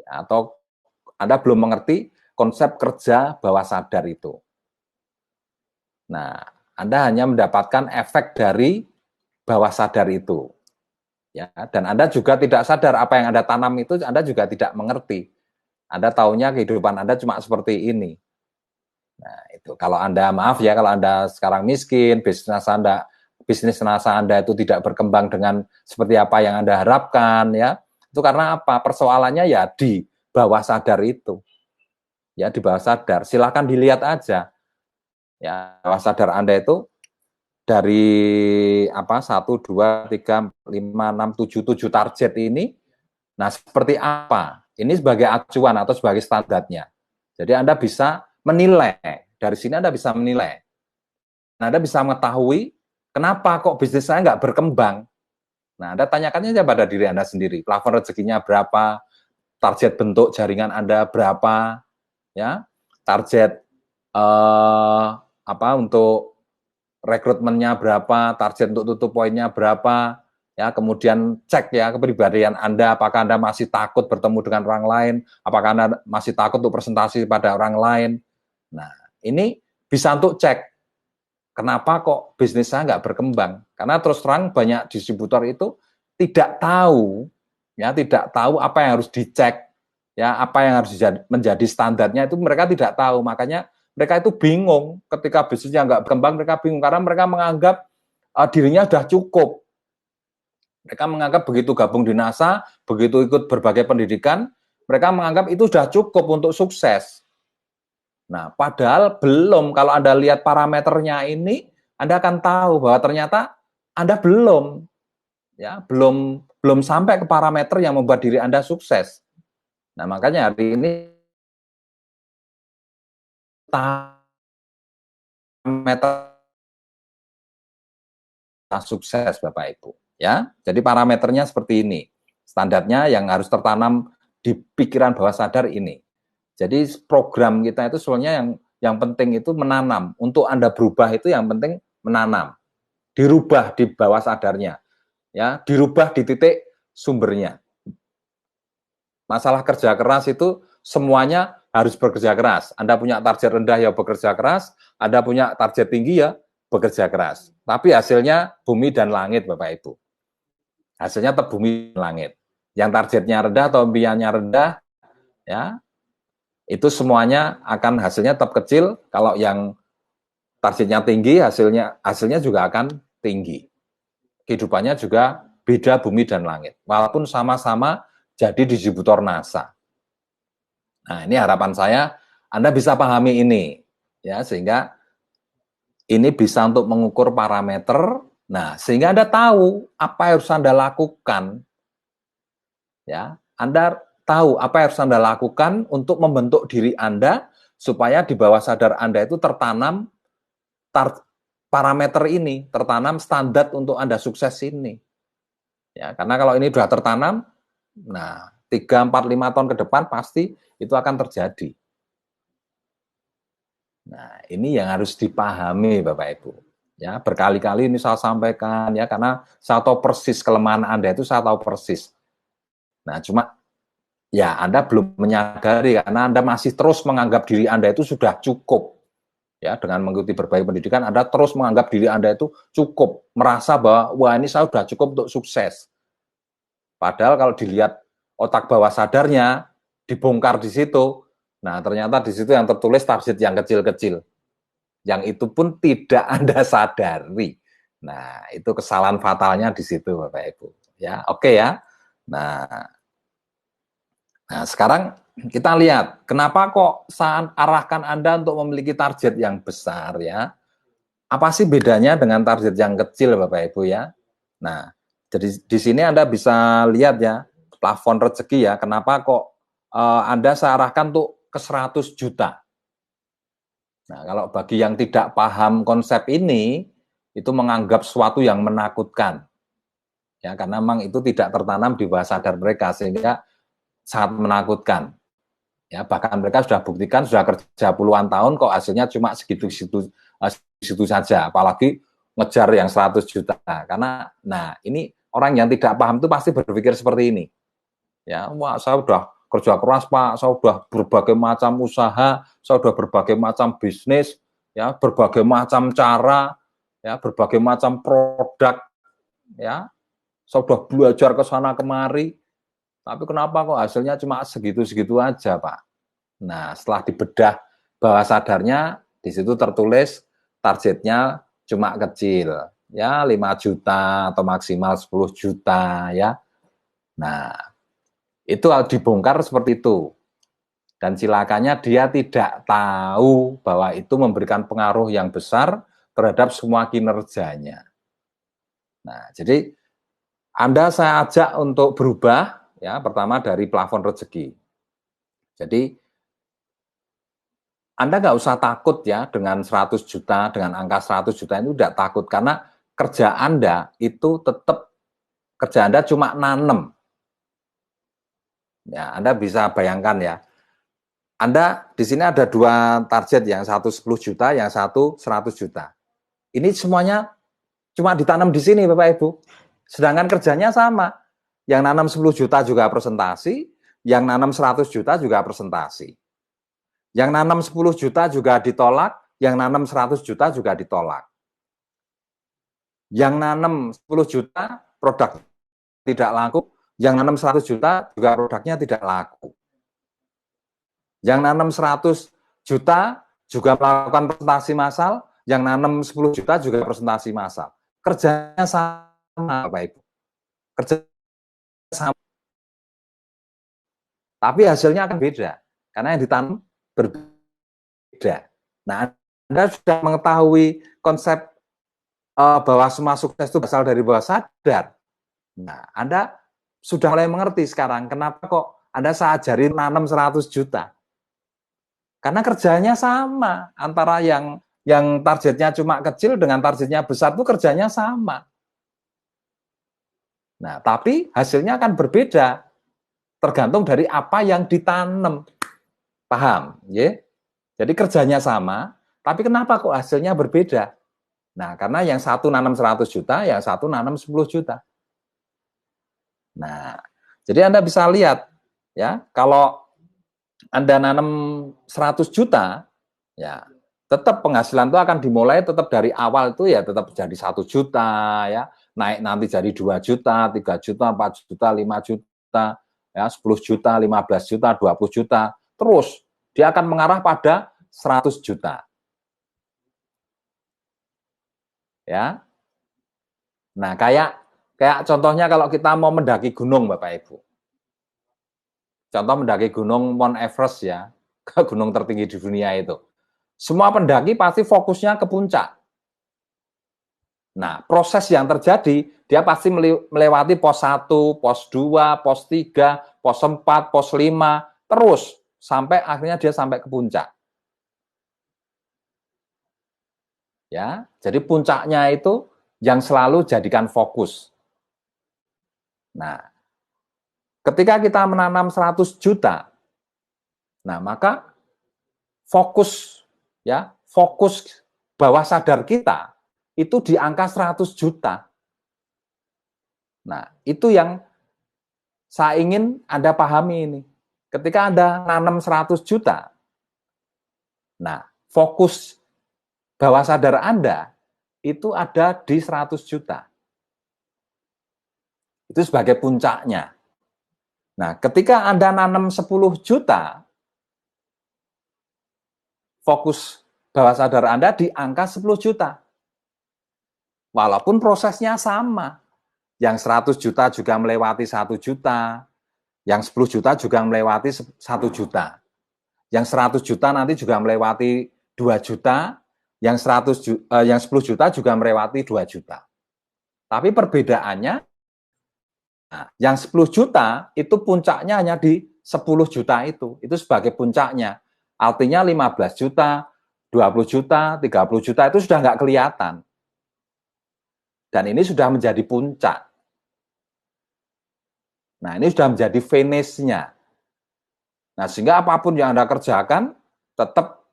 Atau Anda belum mengerti konsep kerja bawah sadar itu. Nah, Anda hanya mendapatkan efek dari bawah sadar itu. Ya, dan Anda juga tidak sadar apa yang Anda tanam itu Anda juga tidak mengerti. Anda taunya kehidupan Anda cuma seperti ini. Nah, itu kalau Anda maaf ya kalau Anda sekarang miskin, bisnis Anda bisnis NASA Anda itu tidak berkembang dengan seperti apa yang Anda harapkan, ya, itu karena apa? Persoalannya ya di bawah sadar itu, ya, di bawah sadar. Silahkan dilihat aja, ya, bawah sadar Anda itu dari apa 1, 2, 3, 4, 5, 6, 7 target ini, nah seperti apa? Ini sebagai acuan atau sebagai standarnya. Jadi Anda bisa menilai, dari sini Anda bisa menilai. Nah, Anda bisa mengetahui kenapa kok bisnis saya nggak berkembang. Nah, Anda tanyakannya aja pada diri Anda sendiri. Plafon rezekinya berapa? Target bentuk jaringan Anda berapa? Ya, target apa untuk rekrutmennya berapa? Target untuk tutup poinnya berapa? Ya, kemudian cek ya kepribadian Anda, apakah Anda masih takut bertemu dengan orang lain? Apakah Anda masih takut untuk presentasi pada orang lain? Nah, ini bisa untuk cek. Kenapa kok bisnis saya nggak berkembang? Karena terus terang banyak distributor itu tidak tahu, ya, tidak tahu apa yang harus dicek, ya, apa yang harus menjadi standarnya itu mereka tidak tahu. Makanya mereka itu bingung ketika bisnisnya nggak berkembang, mereka bingung karena mereka menganggap dirinya sudah cukup. Mereka menganggap begitu gabung di NASA, begitu ikut berbagai pendidikan, mereka menganggap itu sudah cukup untuk sukses. Nah, padahal belum. Kalau Anda lihat parameternya ini, Anda akan tahu bahwa ternyata Anda belum, ya, belum sampai ke parameter yang membuat diri Anda sukses. Nah, makanya hari ini parameter sukses Bapak Ibu, ya. Jadi parameternya seperti ini. Standarnya yang harus tertanam di pikiran bawah sadar ini. Jadi program kita itu sebenarnya yang penting itu menanam. Untuk Anda berubah itu yang penting menanam. Dirubah di bawah sadarnya, ya, dirubah di titik sumbernya. Masalah kerja keras itu semuanya harus bekerja keras. Anda punya target rendah ya bekerja keras, Anda punya target tinggi ya bekerja keras. Tapi hasilnya bumi dan langit Bapak Ibu. Hasilnya tetap bumi dan langit. Yang targetnya rendah atau impiannya rendah, ya, itu semuanya akan hasilnya tetap kecil. Kalau yang targetnya tinggi, hasilnya juga akan tinggi. Kehidupannya juga beda bumi dan langit. Walaupun sama-sama jadi distributor NASA. Nah, ini harapan saya Anda bisa pahami ini, ya, sehingga ini bisa untuk mengukur parameter. Nah, sehingga Anda tahu apa yang harus Anda lakukan. Ya, Anda tahu apa yang harus Anda lakukan untuk membentuk diri Anda supaya di bawah sadar Anda itu tertanam parameter ini, tertanam standar untuk Anda sukses ini. Ya, karena kalau ini sudah tertanam, nah 3, 4, 5 tahun ke depan pasti itu akan terjadi. Nah, ini yang harus dipahami Bapak Ibu. Ya, berkali-kali ini saya sampaikan ya, karena saya tahu persis kelemahan Anda itu, saya tahu persis. Nah, cuma ya Anda belum menyadari karena Anda masih terus menganggap diri Anda itu sudah cukup. Ya, dengan mengikuti berbagai pendidikan Anda terus menganggap diri Anda itu cukup, merasa bahwa wah ini saya sudah cukup untuk sukses. Padahal kalau dilihat otak bawah sadarnya dibongkar di situ, nah ternyata di situ yang tertulis target yang kecil-kecil. Yang itu pun tidak Anda sadari. Nah, itu kesalahan fatalnya di situ Bapak Ibu. Ya, oke ya. Nah, sekarang kita lihat kenapa kok saat arahkan Anda untuk memiliki target yang besar ya. Apa sih bedanya dengan target yang kecil Bapak Ibu ya? Nah, jadi di sini Anda bisa lihat ya, plafon rezeki ya. Kenapa kok Anda saya arahkan untuk ke 100 juta? Nah, kalau bagi yang tidak paham konsep ini, itu menganggap sesuatu yang menakutkan. Ya, karena memang itu tidak tertanam di bawah sadar mereka, sehingga sangat menakutkan. Ya, bahkan mereka sudah buktikan, sudah kerja puluhan tahun, kok hasilnya cuma segitu saja. Apalagi ngejar yang 100 juta. Karena, nah, ini orang yang tidak paham itu pasti berpikir seperti ini. Ya, wah saya udah kerja keras Pak, saya udah berbagai macam usaha, saya udah berbagai macam bisnis, ya, berbagai macam cara, ya, berbagai macam produk, ya, saya udah belajar ke sana kemari, tapi kenapa kok hasilnya cuma segitu-segitu aja Pak? Nah, setelah dibedah bawah sadarnya, di situ tertulis targetnya cuma kecil. ya 5 juta atau maksimal 10 juta ya. Nah, itu dibongkar seperti itu. Dan cilakanya dia tidak tahu bahwa itu memberikan pengaruh yang besar terhadap semua kinerjanya. Nah, jadi Anda saya ajak untuk berubah, ya, pertama dari plafon rezeki. Jadi Anda nggak usah takut ya dengan 100 juta, dengan angka 100 juta itu tidak takut, karena kerja Anda itu tetap, kerja Anda cuma nanem. Ya, Anda bisa bayangkan ya, Anda di sini ada dua target, yang satu 10 juta, yang satu 100 juta. Ini semuanya cuma ditanam di sini Bapak Ibu. Sedangkan kerjanya sama. Yang nanam 10 juta juga presentasi, yang nanam 100 juta juga presentasi. Yang nanam 10 juta juga ditolak, yang nanam 100 juta juga ditolak. Yang nanam 10 juta produk tidak laku, yang nanam 100 juta juga produknya tidak laku. Yang nanam 100 juta juga melakukan presentasi massal, yang nanam 10 juta juga presentasi massal. Kerjanya sama Bapak Ibu. Kerja sama. Tapi hasilnya akan beda, karena yang ditanam berbeda. Nah, Anda sudah mengetahui konsep bahwa semua sukses itu berasal dari bawah sadar. Nah, Anda sudah mulai mengerti sekarang kenapa kok Anda saya ajarin nanam 100 juta. Karena kerjanya sama, antara yang targetnya cuma kecil dengan targetnya besar itu kerjanya sama. Nah, tapi hasilnya akan berbeda, tergantung dari apa yang ditanam. Paham? Ya? Jadi kerjanya sama, tapi kenapa kok hasilnya berbeda? Nah, karena yang satu nanam 100 juta, yang satu nanam 10 juta. Nah, jadi Anda bisa lihat, ya, kalau Anda nanam 100 juta, ya, tetap penghasilan itu akan dimulai tetap dari awal itu ya tetap jadi 1 juta, ya, naik nanti jadi 2 juta, 3 juta, 4 juta, 5 juta, ya, 10 juta, 15 juta, 20 juta, terus dia akan mengarah pada 100 juta. Ya. Nah, kayak contohnya kalau kita mau mendaki gunung Bapak Ibu. Contoh mendaki gunung Mount Everest ya, ke gunung tertinggi di dunia itu. Semua pendaki pasti fokusnya ke puncak. Nah, proses yang terjadi, dia pasti melewati pos 1, pos 2, pos 3, pos 4, pos 5, terus sampai akhirnya dia sampai ke puncak. Ya, jadi puncaknya itu yang selalu jadikan fokus. Nah, ketika kita menanam 100 juta, nah maka fokus bawah sadar kita itu di angka 100 juta. Nah, itu yang saya ingin Anda pahami ini. Ketika Anda nanam 100 juta, nah, fokus bawah sadar Anda itu ada di 100 juta. Itu sebagai puncaknya. Nah, ketika Anda nanam 10 juta, fokus bawah sadar Anda di angka 10 juta. Walaupun prosesnya sama. Yang 100 juta juga melewati 1 juta, yang 10 juta juga melewati 1 juta. Yang 100 juta nanti juga melewati 2 juta, yang 10 juta juga melewati 2 juta. Tapi perbedaannya, nah, yang 10 juta itu puncaknya hanya di 10 juta itu sebagai puncaknya. Artinya 15 juta, 20 juta, 30 juta itu sudah nggak kelihatan. Dan ini sudah menjadi puncak. Nah, ini sudah menjadi finish-nya. Nah, sehingga apapun yang Anda kerjakan, tetap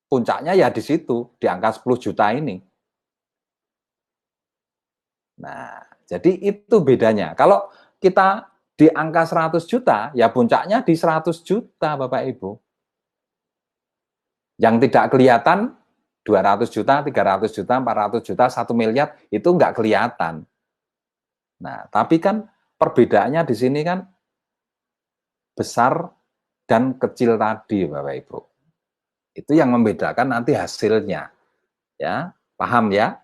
puncaknya ya di situ, di angka 10 juta ini. Nah, jadi itu bedanya. Kalau kita di angka 100 juta, ya puncaknya di 100 juta, Bapak Ibu. Yang tidak kelihatan, 200 juta, 300 juta, 400 juta, 1 miliar, itu nggak kelihatan. Nah, tapi kan perbedaannya di sini kan besar dan kecil tadi, Bapak Ibu. Itu yang membedakan nanti hasilnya. Ya, paham ya?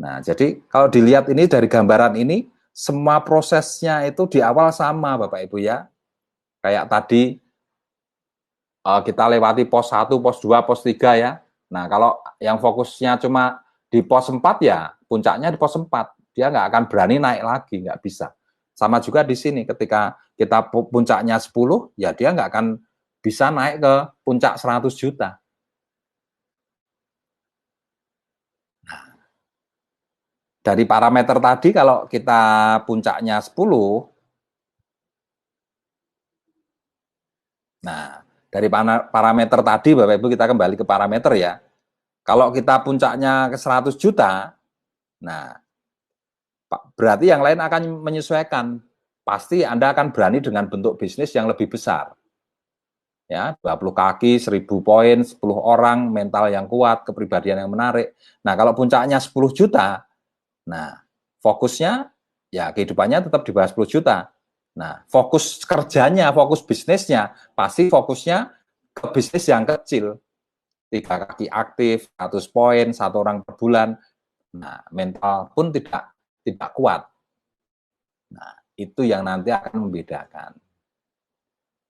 Nah, jadi kalau dilihat ini dari gambaran ini, semua prosesnya itu di awal sama, Bapak Ibu ya. Kayak tadi kita lewati pos 1, pos 2, pos 3 ya. Nah, kalau yang fokusnya cuma di pos 4 ya, puncaknya di pos 4. Dia nggak akan berani naik lagi, nggak bisa. Sama juga di sini, ketika kita puncaknya 10, ya dia nggak akan bisa naik ke puncak 100 juta. Nah, dari parameter tadi, kalau kita puncaknya 10, nah, dari parameter tadi, Bapak Ibu, kita kembali ke parameter ya. Kalau kita puncaknya ke 100 juta, nah, berarti yang lain akan menyesuaikan. Pasti Anda akan berani dengan bentuk bisnis yang lebih besar. Ya, 20 kaki, 1000 poin, 10 orang, mental yang kuat, kepribadian yang menarik. Nah, kalau puncaknya 10 juta, nah, fokusnya, ya kehidupannya tetap di bawah 10 juta. Nah, fokus kerjanya, fokus bisnisnya, pasti fokusnya ke bisnis yang kecil. 3 kaki aktif, 100 poin, 1 orang per bulan. Nah, mental pun tidak kuat. Nah, itu yang nanti akan membedakan.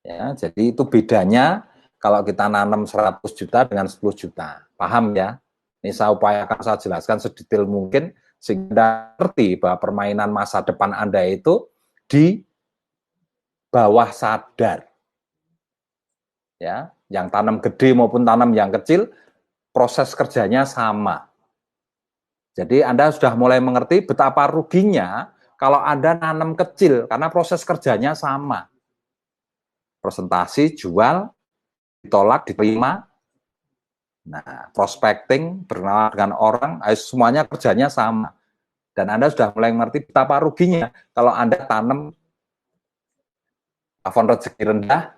Ya, jadi itu bedanya kalau kita nanam 100 juta dengan 10 juta. Paham ya? Ini saya upayakan saya jelaskan sedetail mungkin sehingga ngerti bahwa permainan masa depan Anda itu di bawah sadar. Ya, yang tanam gede maupun tanam yang kecil, proses kerjanya sama. Jadi Anda sudah mulai mengerti betapa ruginya kalau Anda nanam kecil, karena proses kerjanya sama. Presentasi, jual, ditolak, diterima. Nah, prospecting, berkenalan dengan orang, semuanya kerjanya sama. Dan Anda sudah mulai mengerti betapa ruginya kalau Anda tanam plafon rezeki rendah.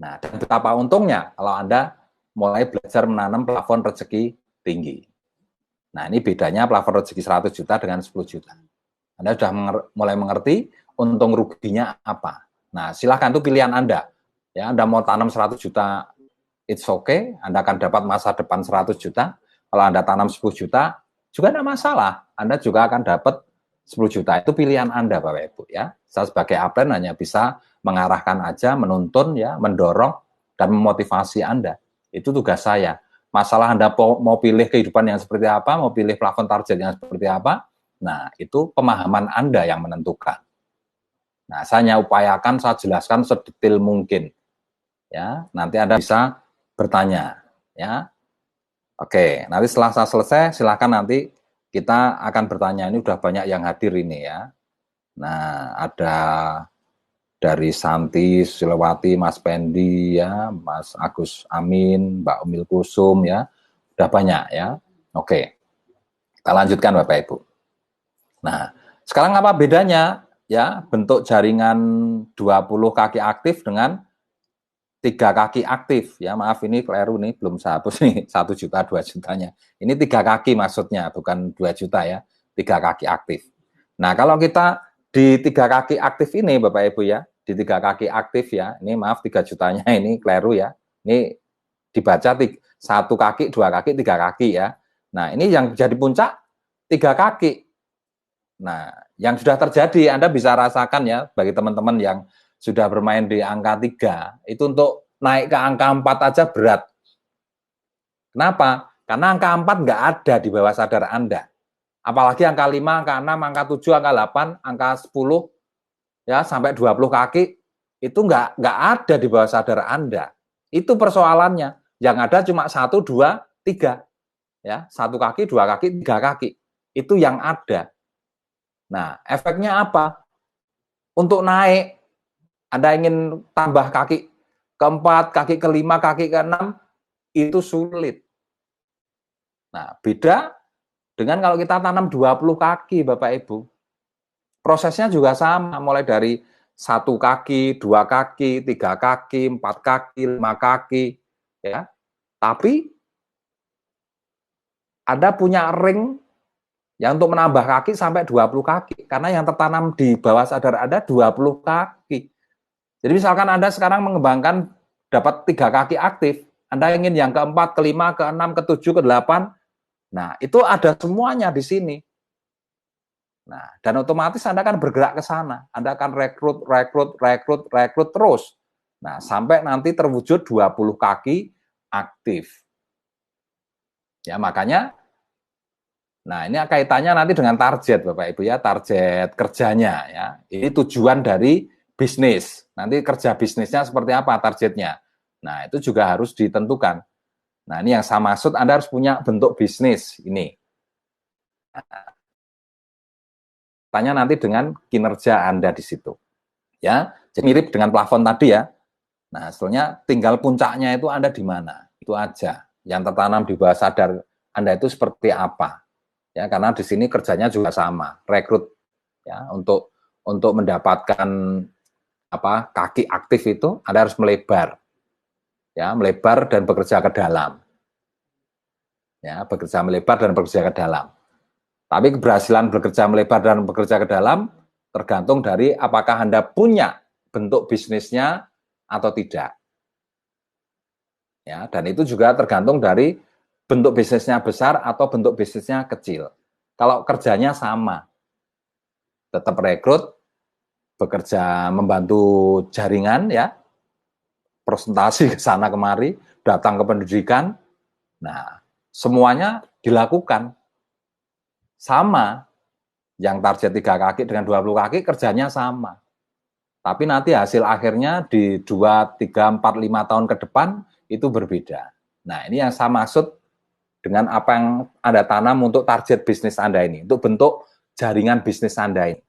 Nah, dan betapa untungnya kalau Anda mulai belajar menanam plafon rezeki tinggi. Nah, ini bedanya plafon rezeki 100 juta dengan 10 juta. Anda sudah mulai mengerti untung ruginya apa. Nah, silahkan itu pilihan Anda. Ya, Anda mau tanam 100 juta, it's okay. Anda akan dapat masa depan 100 juta. Kalau Anda tanam 10 juta, juga tidak masalah. Anda juga akan dapat 10 juta. Itu pilihan Anda, Bapak Ibu. Ya, saya sebagai upline hanya bisa mengarahkan aja, menuntun, ya, mendorong, dan memotivasi Anda. Itu tugas saya. Masalah Anda mau pilih kehidupan yang seperti apa, mau pilih plafon target yang seperti apa, nah itu pemahaman Anda yang menentukan. Nah, saya hanya upayakan saya jelaskan sedetail mungkin. Ya, nanti Anda bisa bertanya. Ya, oke. Nanti setelah saya selesai, silakan nanti kita akan bertanya. Ini udah banyak yang hadir ini ya. Nah, ada dari Santi, Silawati, Mas Pendi, ya, Mas Agus Amin, Mbak Umil Kusum, ya, udah banyak ya. Oke, kita lanjutkan Bapak Ibu. Nah, sekarang apa bedanya ya bentuk jaringan 20 kaki aktif dengan 3 kaki aktif? Ya, maaf ini keliru nih, belum saya hapus nih 1 juta 2 jutanya. Ini 3 kaki maksudnya, bukan 2 juta ya, 3 kaki aktif. Nah, kalau kita di 3 kaki aktif ini Bapak Ibu ya, di 3 kaki aktif ya, ini maaf 3 jutanya ini keliru ya. Ini dibaca 1 kaki, 2 kaki, 3 kaki ya. Nah, ini yang jadi puncak 3 kaki. Nah, yang sudah terjadi Anda bisa rasakan ya, bagi teman-teman yang sudah bermain di angka 3, itu untuk naik ke angka 4 aja berat. Kenapa? Karena angka 4 nggak ada di bawah sadar Anda. Apalagi angka 5, angka 6, angka 7, angka 8, angka 10, ya sampai 20 kaki, itu nggak ada di bawah sadar Anda. Itu persoalannya. Yang ada cuma 1, 2, 3. Ya, 1 kaki, 2 kaki, 3 kaki. Itu yang ada. Nah, efeknya apa? Untuk naik, Anda ingin tambah kaki keempat, kaki kelima, kaki keenam, itu sulit. Nah, beda dengan kalau kita tanam 20 kaki, Bapak Ibu. Prosesnya juga sama, mulai dari 1 kaki, 2 kaki, 3 kaki, 4 kaki, 5 kaki, ya. Tapi Anda punya ring yang untuk menambah kaki sampai 20 kaki, karena yang tertanam di bawah sadar Anda 20 kaki. Jadi misalkan Anda sekarang mengembangkan dapat 3 kaki aktif, Anda ingin yang keempat, kelima, keenam, ketujuh, ke-8, Nah, itu ada semuanya di sini. Nah, dan otomatis Anda akan bergerak ke sana. Anda akan rekrut terus. Nah, sampai nanti terwujud 20 kaki aktif. Ya, makanya nah ini kaitannya nanti dengan target Bapak Ibu ya, target kerjanya ya. Ini tujuan dari bisnis. Nanti kerja bisnisnya seperti apa targetnya. Nah, itu juga harus ditentukan. Nah, ini yang saya maksud Anda harus punya bentuk bisnis ini. Tanya nanti dengan kinerja Anda di situ. Ya, jadi mirip dengan plafon tadi ya. Nah, sebetulnya tinggal puncaknya itu Anda di mana. Itu aja. Yang tertanam di bawah sadar Anda itu seperti apa. Ya, karena di sini kerjanya juga sama, rekrut ya untuk mendapatkan apa kaki aktif itu Anda harus melebar. Ya, melebar dan bekerja ke dalam. Ya, bekerja melebar dan bekerja ke dalam. Tapi keberhasilan bekerja melebar dan bekerja ke dalam tergantung dari apakah Anda punya bentuk bisnisnya atau tidak. Ya, dan itu juga tergantung dari bentuk bisnisnya besar atau bentuk bisnisnya kecil. Kalau kerjanya sama, tetap rekrut, bekerja membantu jaringan ya, presentasi ke sana kemari, datang ke pendidikan. Nah, semuanya dilakukan sama. Yang target 3 kaki dengan 20 kaki kerjanya sama. Tapi nanti hasil akhirnya di 2, 3, 4, 5 tahun ke depan itu berbeda. Nah, ini yang saya maksud dengan apa yang Anda tanam untuk target bisnis Anda ini, untuk bentuk jaringan bisnis Anda ini.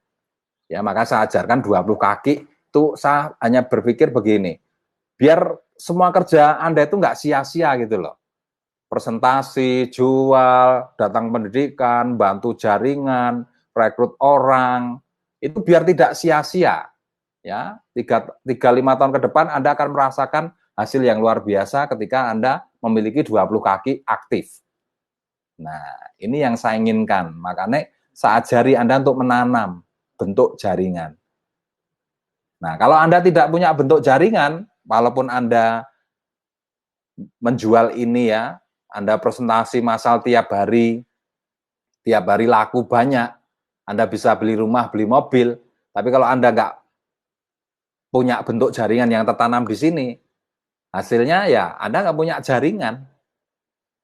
Ya, maka saya ajarkan 20 kaki itu saya hanya berpikir begini, biar semua kerja Anda itu nggak sia-sia gitu loh. Presentasi, jual, datang pendidikan, bantu jaringan, rekrut orang, itu biar tidak sia-sia. Ya, 3-5 tahun ke depan Anda akan merasakan hasil yang luar biasa ketika Anda memiliki 20 kaki aktif. Nah, ini yang saya inginkan. Makanya saya ajari Anda untuk menanam bentuk jaringan. Nah, kalau Anda tidak punya bentuk jaringan, walaupun Anda menjual ini ya, Anda presentasi massal tiap hari laku banyak, Anda bisa beli rumah, beli mobil, tapi kalau Anda nggak punya bentuk jaringan yang tertanam di sini, hasilnya ya Anda nggak punya jaringan.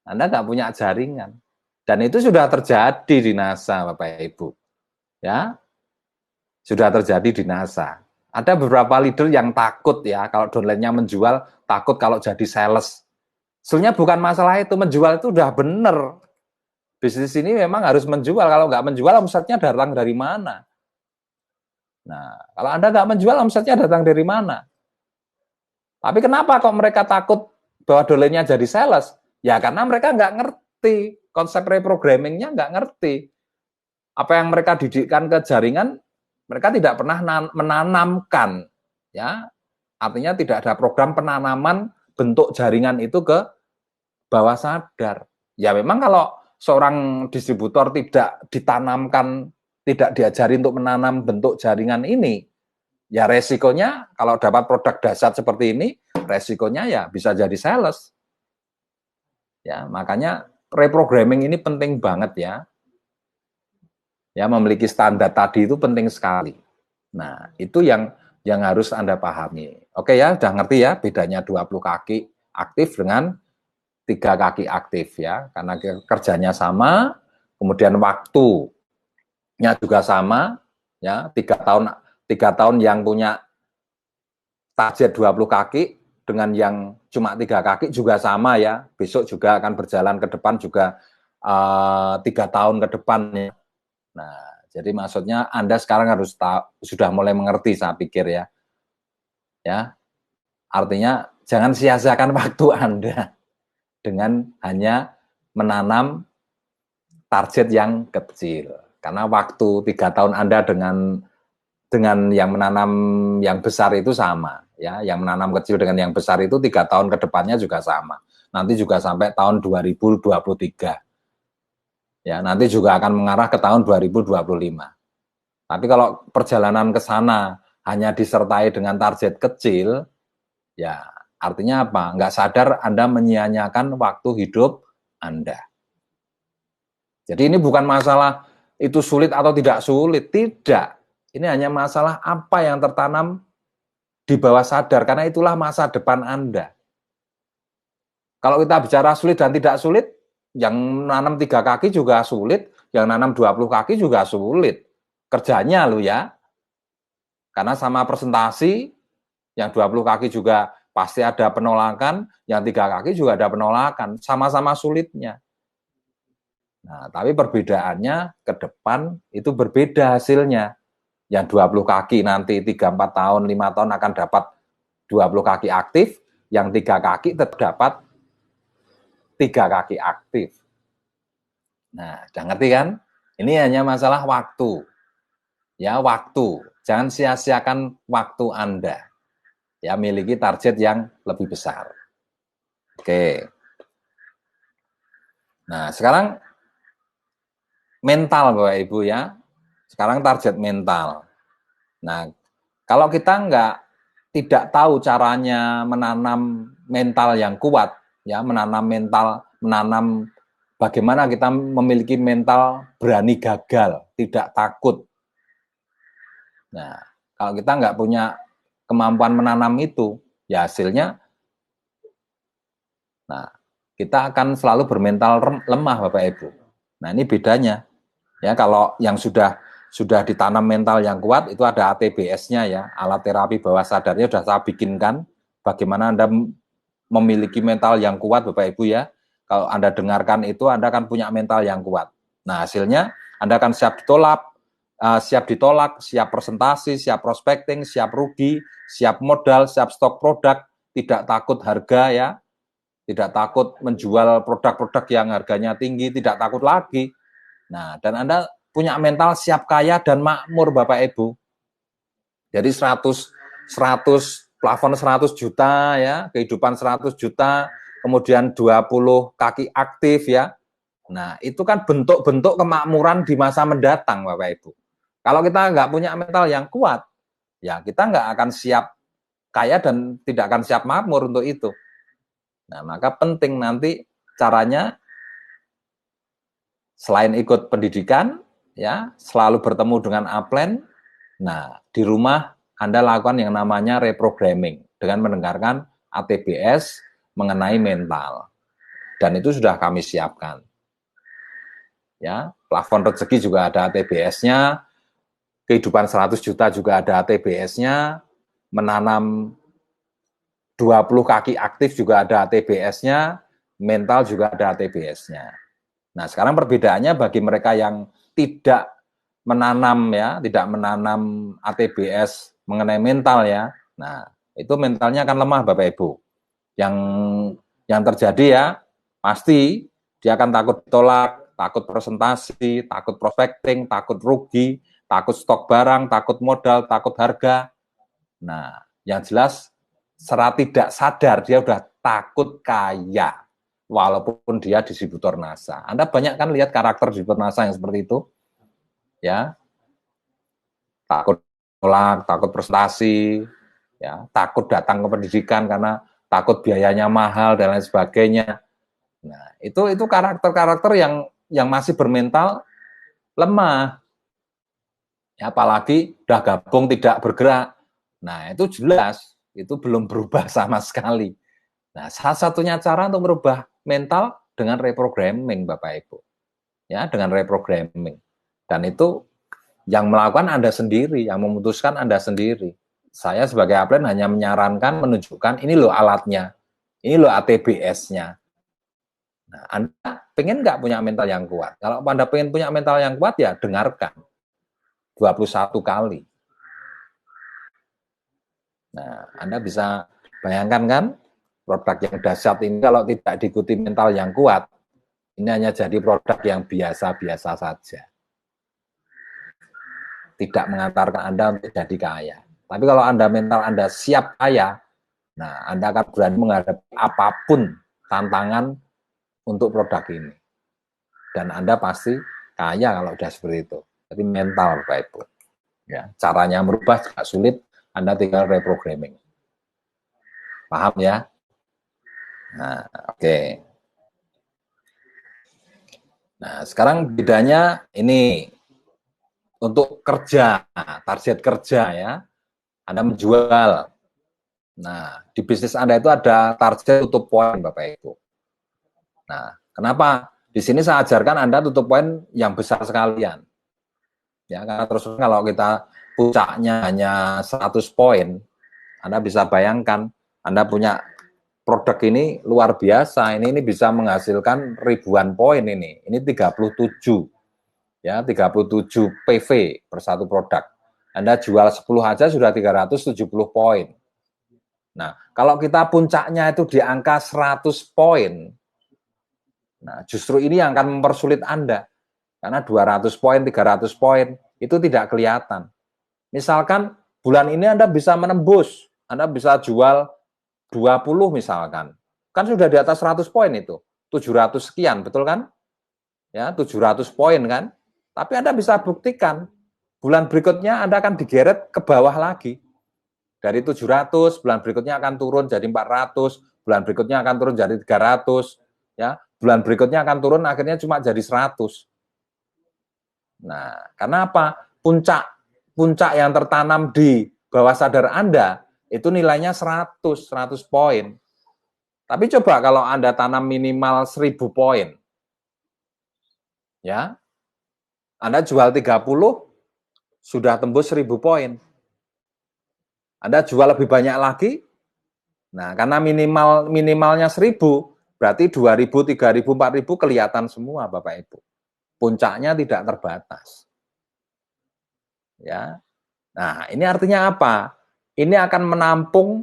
Anda nggak punya jaringan. Dan itu sudah terjadi di NASA, Bapak Ibu. Ya, sudah terjadi di NASA. Ada beberapa leader yang takut ya, kalau downline-nya menjual, takut kalau jadi sales. Sebenarnya bukan masalah itu, menjual itu udah bener. Bisnis ini memang harus menjual, kalau nggak menjual, omsetnya datang dari mana? Nah, kalau Anda nggak menjual, omsetnya datang dari mana? Tapi kenapa kok mereka takut bahwa dolennya jadi sales? Ya karena mereka nggak ngerti, konsep reprogrammingnya nggak ngerti. Apa yang mereka didikkan ke jaringan, mereka tidak pernah menanamkan. Ya, artinya tidak ada program penanaman bentuk jaringan itu ke bawah sadar. Ya memang kalau seorang distributor tidak ditanamkan, tidak diajari untuk menanam bentuk jaringan ini, ya resikonya kalau dapat produk dasar seperti ini, resikonya ya bisa jadi sales. Ya, makanya reprogramming ini penting banget ya. Ya, memiliki standar tadi itu penting sekali. Nah, itu yang harus Anda pahami. Oke ya, udah ngerti ya bedanya 20 kaki aktif dengan 3 kaki aktif ya. Karena kerjanya sama, kemudian waktunya juga sama ya, 3 tahun yang punya target 20 kaki dengan yang cuma 3 kaki juga sama ya. Besok juga akan berjalan ke depan juga 3 tahun ke depan ya. Nah, jadi maksudnya Anda sekarang harus sudah mulai mengerti saya pikir ya. Ya. Artinya jangan sia-siakan waktu Anda dengan hanya menanam target yang kecil. Karena waktu 3 tahun Anda dengan yang menanam yang besar itu sama ya, yang menanam kecil dengan yang besar itu 3 tahun ke depannya juga sama. Nanti juga sampai tahun 2023. Ya, nanti juga akan mengarah ke tahun 2025. Tapi kalau perjalanan ke sana hanya disertai dengan target kecil, ya artinya apa? Nggak sadar Anda menyia-nyiakan waktu hidup Anda. Jadi ini bukan masalah itu sulit atau tidak sulit, tidak. Ini hanya masalah apa yang tertanam di bawah sadar, karena itulah masa depan Anda. Kalau kita bicara sulit dan tidak sulit, yang nanam 3 kaki juga sulit, yang nanam 20 kaki juga sulit. Kerjanya lo ya. Karena sama presentasi, yang 20 kaki juga pasti ada penolakan, yang 3 kaki juga ada penolakan, sama-sama sulitnya. Nah, tapi perbedaannya ke depan itu berbeda hasilnya. Yang 20 kaki nanti 3-4 tahun, 5 tahun akan dapat 20 kaki aktif, yang 3 kaki tetap dapat 3 kaki aktif. Nah, udah ngerti kan? Ini hanya masalah waktu. Ya, waktu. Jangan sia-siakan waktu Anda. Ya, miliki target yang lebih besar. Oke. Nah, sekarang mental Bapak Ibu ya. Sekarang target mental. Nah, kalau kita tidak tahu caranya menanam mental yang kuat, ya, menanam bagaimana kita memiliki mental berani gagal, tidak takut. Nah, kalau kita nggak punya kemampuan menanam itu, ya hasilnya, nah, kita akan selalu bermental lemah, Bapak Ibu. Nah, ini bedanya. Ya, kalau yang sudah ditanam mental yang kuat, itu ada ATBS-nya ya, alat terapi bawah sadarnya sudah saya bikinkan. Bagaimana Anda memiliki mental yang kuat, Bapak Ibu ya. Kalau Anda dengarkan itu, Anda akan punya mental yang kuat. Nah, hasilnya Anda akan siap ditolak, siap presentasi, siap prospecting, siap rugi, siap modal, siap stok produk, tidak takut harga ya, tidak takut menjual produk-produk yang harganya tinggi, tidak takut lagi. Nah, dan Anda punya mental siap kaya dan makmur Bapak Ibu. Jadi 100 plafon 100 juta ya, kehidupan 100 juta, kemudian 20 kaki aktif ya. Nah, itu kan bentuk-bentuk kemakmuran di masa mendatang Bapak Ibu. Kalau kita nggak punya mental yang kuat, ya kita nggak akan siap kaya dan tidak akan siap makmur untuk itu. Nah, maka penting nanti caranya selain ikut pendidikan, ya selalu bertemu dengan upline. Nah, di rumah Anda lakukan yang namanya reprogramming dengan mendengarkan ATBS mengenai mental. Dan itu sudah kami siapkan. Ya, plafon rezeki juga ada ATBS-nya, kehidupan 100 juta juga ada ATBS-nya, menanam 20 kaki aktif juga ada ATBS-nya, mental juga ada ATBS-nya. Nah, sekarang perbedaannya bagi mereka yang tidak menanam ya, tidak menanam ATBS mengenai mental ya. Nah, itu mentalnya akan lemah Bapak Ibu. Yang terjadi ya, pasti dia akan takut ditolak, takut presentasi, takut prospecting, takut rugi, takut stok barang, takut modal, takut harga. Nah, yang jelas secara tidak sadar dia udah takut kaya. Walaupun dia distributor NASA. Anda banyak kan lihat karakter distributor NASA yang seperti itu? Ya, takut tolak, takut prestasi, ya, takut datang ke pendidikan karena takut biayanya mahal dan lain sebagainya. Nah, itu karakter-karakter yang masih bermental lemah. Ya, apalagi udah gabung tidak bergerak. Nah, itu jelas itu belum berubah sama sekali. Nah, salah satunya cara untuk merubah mental dengan reprogramming, Bapak Ibu. Ya, dengan reprogramming. Dan itu yang melakukan Anda sendiri, yang memutuskan Anda sendiri. Saya sebagai upline hanya menyarankan, menunjukkan ini loh alatnya, ini loh ATBS-nya. Nah, Anda pengen nggak punya mental yang kuat? Kalau Anda pengen punya mental yang kuat, ya dengarkan 21 kali. Nah, Anda bisa bayangkan kan, produk yang dahsyat ini kalau tidak diikuti mental yang kuat, ini hanya jadi produk yang biasa-biasa saja. Tidak mengantarkan Anda untuk jadi kaya. Tapi kalau Anda mental Anda siap kaya, nah Anda akan berani menghadapi apapun tantangan untuk produk ini. Dan Anda pasti kaya kalau sudah seperti itu. Jadi mental Bapak Ibu. Ya, caranya merubah juga sulit, Anda tinggal reprogramming. Paham ya? Nah, oke. Nah, sekarang bedanya ini untuk kerja, target kerja ya. Anda menjual. Nah, di bisnis Anda itu ada target tutup poin, Bapak Ibu. Nah, kenapa? Di sini saya ajarkan Anda tutup poin yang besar sekalian. Ya, karena terus kalau kita puncaknya hanya 100 poin, Anda bisa bayangkan Anda punya produk ini luar biasa. Ini bisa menghasilkan ribuan poin ini. Ini 37 ya, 37 PV per satu produk. Anda jual 10 aja sudah 370 poin. Nah, kalau kita puncaknya itu di angka 100 poin, nah justru ini yang akan mempersulit Anda. Karena 200 poin, 300 poin, itu tidak kelihatan. Misalkan bulan ini Anda bisa menembus, Anda bisa jual 20 misalkan. Kan sudah di atas 100 poin itu. 700 sekian, betul kan? Ya, 700 poin kan? Tapi Anda bisa buktikan, bulan berikutnya Anda akan digeret ke bawah lagi. Dari 700, bulan berikutnya akan turun jadi 400, bulan berikutnya akan turun jadi 300, ya. Bulan berikutnya akan turun akhirnya cuma jadi 100. Nah, karena apa? Puncak yang tertanam di bawah sadar Anda itu nilainya 100 poin. Tapi coba kalau Anda tanam minimal 1000 poin. Ya. Anda jual 30 sudah tembus 1000 poin. Anda jual lebih banyak lagi. Nah, karena minimalnya 1000, berarti 2000, 3000, 4000 kelihatan semua Bapak Ibu. Puncaknya tidak terbatas. Ya. Nah, ini artinya apa? Ini akan menampung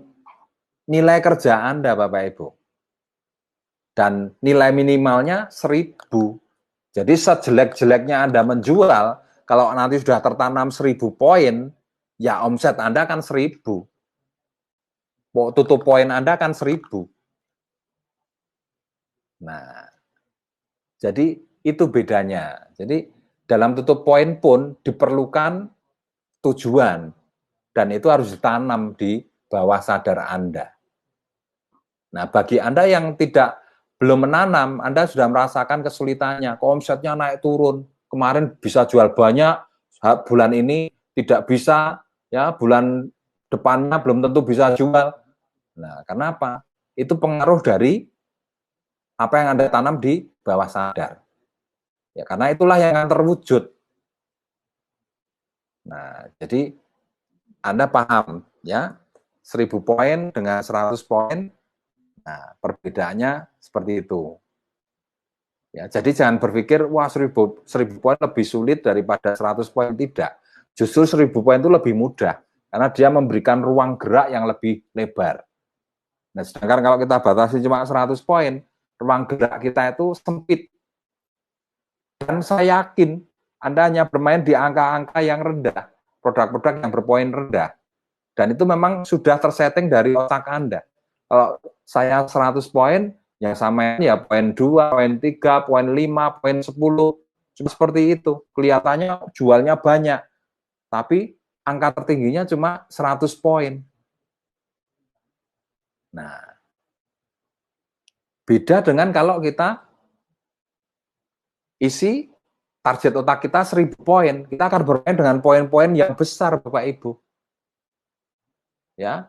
nilai kerja Anda, Bapak Ibu. Dan nilai minimalnya 1000. Jadi sejelek-jeleknya Anda menjual, kalau nanti sudah tertanam 1000 poin, ya omset Anda kan 1000. Tutup poin Anda kan 1000. Nah, jadi itu bedanya. Jadi dalam tutup poin pun diperlukan tujuan. Dan itu harus ditanam di bawah sadar Anda. Nah, bagi Anda yang belum menanam, Anda sudah merasakan kesulitannya, kok omsetnya naik turun, kemarin bisa jual banyak, bulan ini tidak bisa, ya bulan depannya belum tentu bisa jual. Nah, kenapa? Itu pengaruh dari apa yang Anda tanam di bawah sadar. Ya, karena itulah yang akan terwujud. Nah, jadi Anda paham, ya, 1000 poin dengan 100 poin, nah, perbedaannya seperti itu. Ya, jadi jangan berpikir, wah 1000 poin lebih sulit daripada 100 poin, tidak. Justru 1000 poin itu lebih mudah, karena dia memberikan ruang gerak yang lebih lebar. Nah, sedangkan kalau kita batasi cuma 100 poin, ruang gerak kita itu sempit. Dan saya yakin Anda hanya bermain di angka-angka yang rendah, produk-produk yang berpoin rendah. Dan itu memang sudah tersetting dari otak Anda. Kalau saya 100 poin, yang sama ya poin 2, poin 3, poin 5, poin 10. Cuma seperti itu. Kelihatannya jualnya banyak. Tapi angka tertingginya cuma 100 poin. Nah, beda dengan kalau kita isi target otak kita 1000 poin. Kita akan bermain dengan poin-poin yang besar, Bapak Ibu. Ya,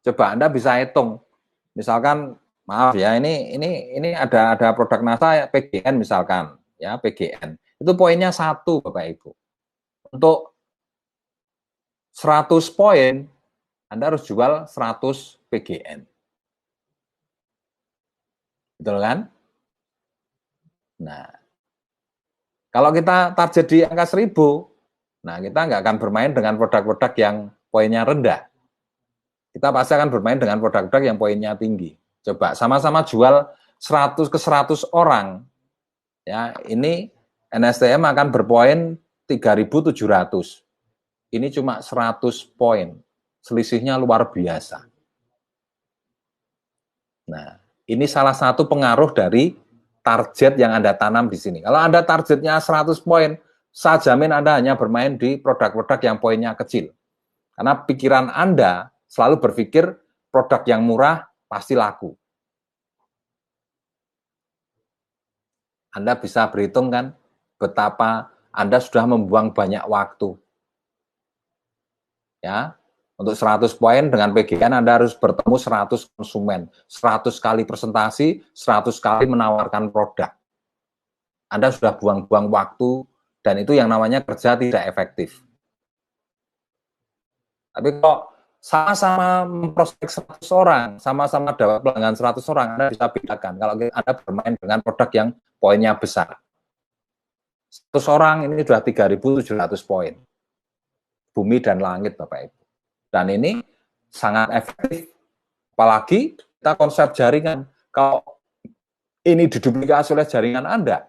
coba Anda bisa hitung. Misalkan maaf ya, ini ada produk NASA PGN misalkan, ya PGN. Itu poinnya 1 Bapak Ibu. Untuk 100 poin Anda harus jual 100 PGN. Betul kan? Nah, kalau kita target di angka 1000, nah kita nggak akan bermain dengan produk-produk yang poinnya rendah. Kita pasti akan bermain dengan produk-produk yang poinnya tinggi. Coba sama-sama jual 100 ke 100 orang. Ya, ini NSTM akan berpoin 3.700. Ini cuma 100 poin. Selisihnya luar biasa. Nah, ini salah satu pengaruh dari target yang Anda tanam di sini. Kalau Anda targetnya 100 poin, saya jamin Anda hanya bermain di produk-produk yang poinnya kecil. Karena pikiran Anda selalu berpikir produk yang murah pasti laku. Anda bisa berhitung kan betapa Anda sudah membuang banyak waktu. Ya, untuk 100 poin dengan PGN Anda harus bertemu 100 konsumen, 100 kali presentasi, 100 kali menawarkan produk. Anda sudah buang-buang waktu, dan itu yang namanya kerja tidak efektif. Tapi kalau sama-sama memprospek 100 orang, sama-sama dapat pelanggan 100 orang, Anda bisa bedakan kalau Anda bermain dengan produk yang poinnya besar. 100 orang ini sudah 3.700 poin. Bumi dan langit, Bapak Ibu. Dan ini sangat efektif. Apalagi kita konsep jaringan. Kalau ini diduplikasi oleh jaringan Anda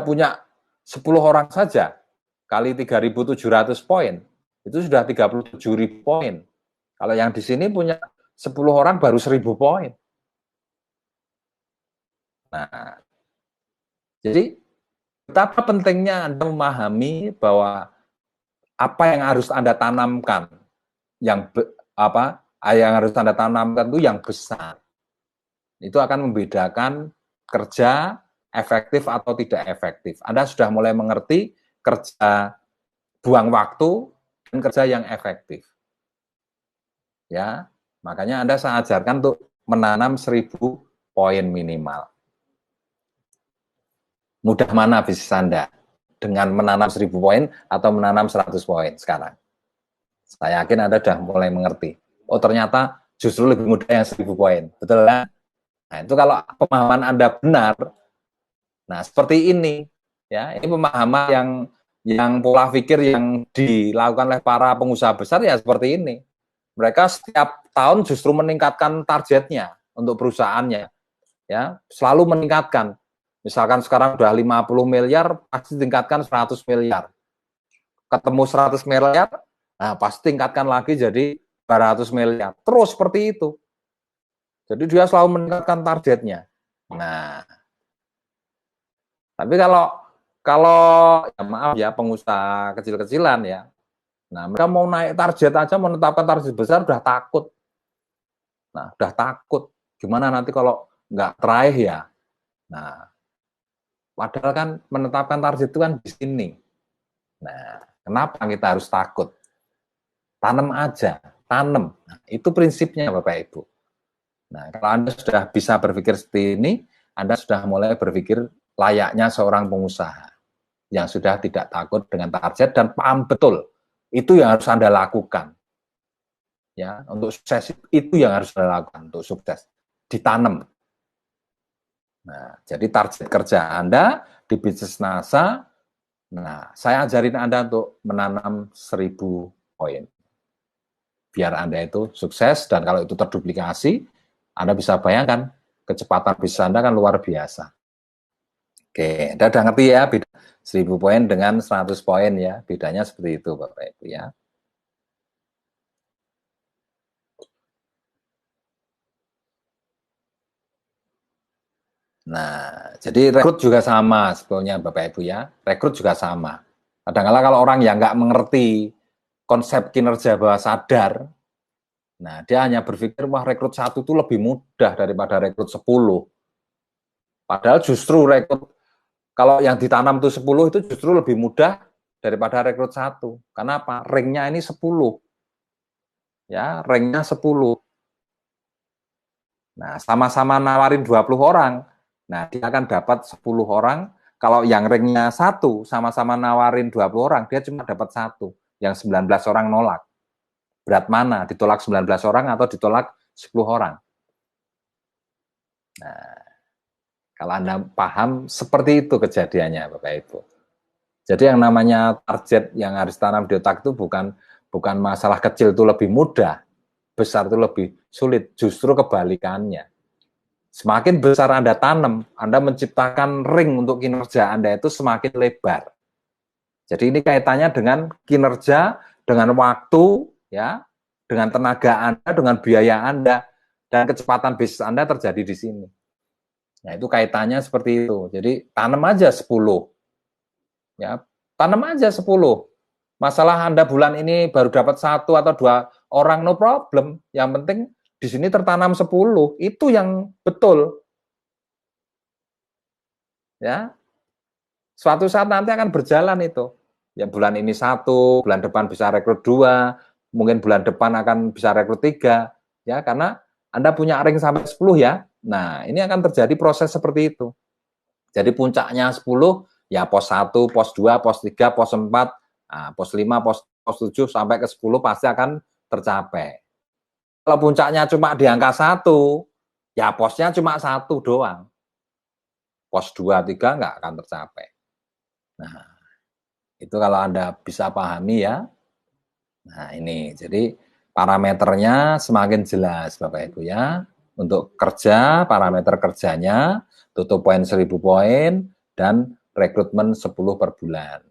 punya 10 orang saja, kali 3.700 poin, itu sudah 37.000 poin. Kalau yang di sini punya 10 orang baru 1.000 poin. Nah, jadi betapa pentingnya Anda memahami bahwa apa yang harus Anda tanamkan, yang harus Anda tanamkan itu yang besar. Itu akan membedakan kerja efektif atau tidak efektif. Anda sudah mulai mengerti kerja buang waktu dan kerja yang efektif. Ya, makanya Anda saya ajarkan untuk menanam 1.000 poin minimal. Mudah mana bisnis Anda? Dengan menanam 1.000 poin atau menanam 100 poin sekarang? Saya yakin Anda sudah mulai mengerti. Oh, ternyata justru lebih mudah yang 1.000 poin. Betul kan? Nah, itu kalau pemahaman Anda benar. Nah, seperti ini. Ya, ini pemahaman yang pola pikir yang dilakukan oleh para pengusaha besar ya seperti ini. Mereka setiap tahun justru meningkatkan targetnya untuk perusahaannya. Ya, selalu meningkatkan. Misalkan sekarang udah 50 miliar, pasti tingkatkan 100 miliar. Ketemu 100 miliar, nah pasti tingkatkan lagi jadi 200 miliar. Terus seperti itu. Jadi dia selalu meningkatkan targetnya. Nah, tapi kalau ya maaf ya pengusaha kecil-kecilan ya. Nah, mereka mau naik target aja, menetapkan target besar udah takut. Nah, udah takut. Gimana nanti kalau nggak teraih ya? Nah, padahal kan menetapkan target itu kan di sini. Nah, kenapa kita harus takut? Tanam aja, tanam. Nah, itu prinsipnya Bapak Ibu. Nah, kalau Anda sudah bisa berpikir seperti ini, Anda sudah mulai berpikir layaknya seorang pengusaha yang sudah tidak takut dengan target dan paham betul itu yang harus Anda lakukan. Ya, untuk sukses itu yang harus Anda lakukan untuk sukses. Ditanam. Nah, jadi target kerja Anda di bisnis NASA, nah, saya ajarin Anda untuk menanam 1.000 poin. Biar Anda itu sukses dan kalau itu terduplikasi, Anda bisa bayangkan kecepatan bisnis Anda kan luar biasa. Oke, Anda udah ngerti ya beda 1.000 poin dengan 100 poin ya, bedanya seperti itu Bapak Ibu ya. Nah, jadi rekrut juga sama sebetulnya Bapak Ibu ya, rekrut juga sama. Kadang-kadang kalau orang yang nggak mengerti konsep kinerja bawah sadar, nah dia hanya berpikir, wah rekrut 1 itu lebih mudah daripada rekrut 10. Padahal justru rekrut, kalau yang ditanam itu 10 itu justru lebih mudah daripada rekrut 1. Kenapa? Ringnya ini 10. Ya, ringnya 10. Nah, sama-sama nawarin 20 orang. Nah, dia akan dapat 10 orang. Kalau yang ringnya 1, sama-sama nawarin 20 orang, dia cuma dapat 1. Yang 19 orang nolak. Berat mana? Ditolak 19 orang atau ditolak 10 orang? Nah, kalau Anda paham, seperti itu kejadiannya, Bapak Ibu. Jadi yang namanya target yang harus tanam di otak itu bukan masalah kecil itu lebih mudah, besar itu lebih sulit, justru kebalikannya. Semakin besar Anda tanam, Anda menciptakan ring untuk kinerja Anda itu semakin lebar. Jadi ini kaitannya dengan kinerja, dengan waktu, ya, dengan tenaga Anda, dengan biaya Anda, dan kecepatan bisnis Anda terjadi di sini. Nah, itu kaitannya seperti itu. Jadi tanam aja 10. Ya, tanam aja 10. Masalah Anda bulan ini baru dapat 1 atau 2 orang, no problem. Yang penting di sini tertanam 10. Itu yang betul. Ya, suatu saat nanti akan berjalan itu. Ya bulan ini 1, bulan depan bisa rekrut 2, mungkin bulan depan akan bisa rekrut 3, ya karena Anda punya ring sampai 10 ya. Nah, ini akan terjadi proses seperti itu. Jadi puncaknya 10, ya pos 1, pos 2, pos 3, pos 4, nah, pos 5, pos 7 sampai ke 10 pasti akan tercapai. Kalau puncaknya cuma di angka 1, ya posnya cuma 1 doang. Pos 2, 3 nggak akan tercapai. Nah, itu kalau Anda bisa pahami ya. Nah, ini jadi parameternya semakin jelas Bapak Ibu ya. Untuk kerja, parameter kerjanya, tutup poin 1000 poin, dan rekrutmen 10 per bulan.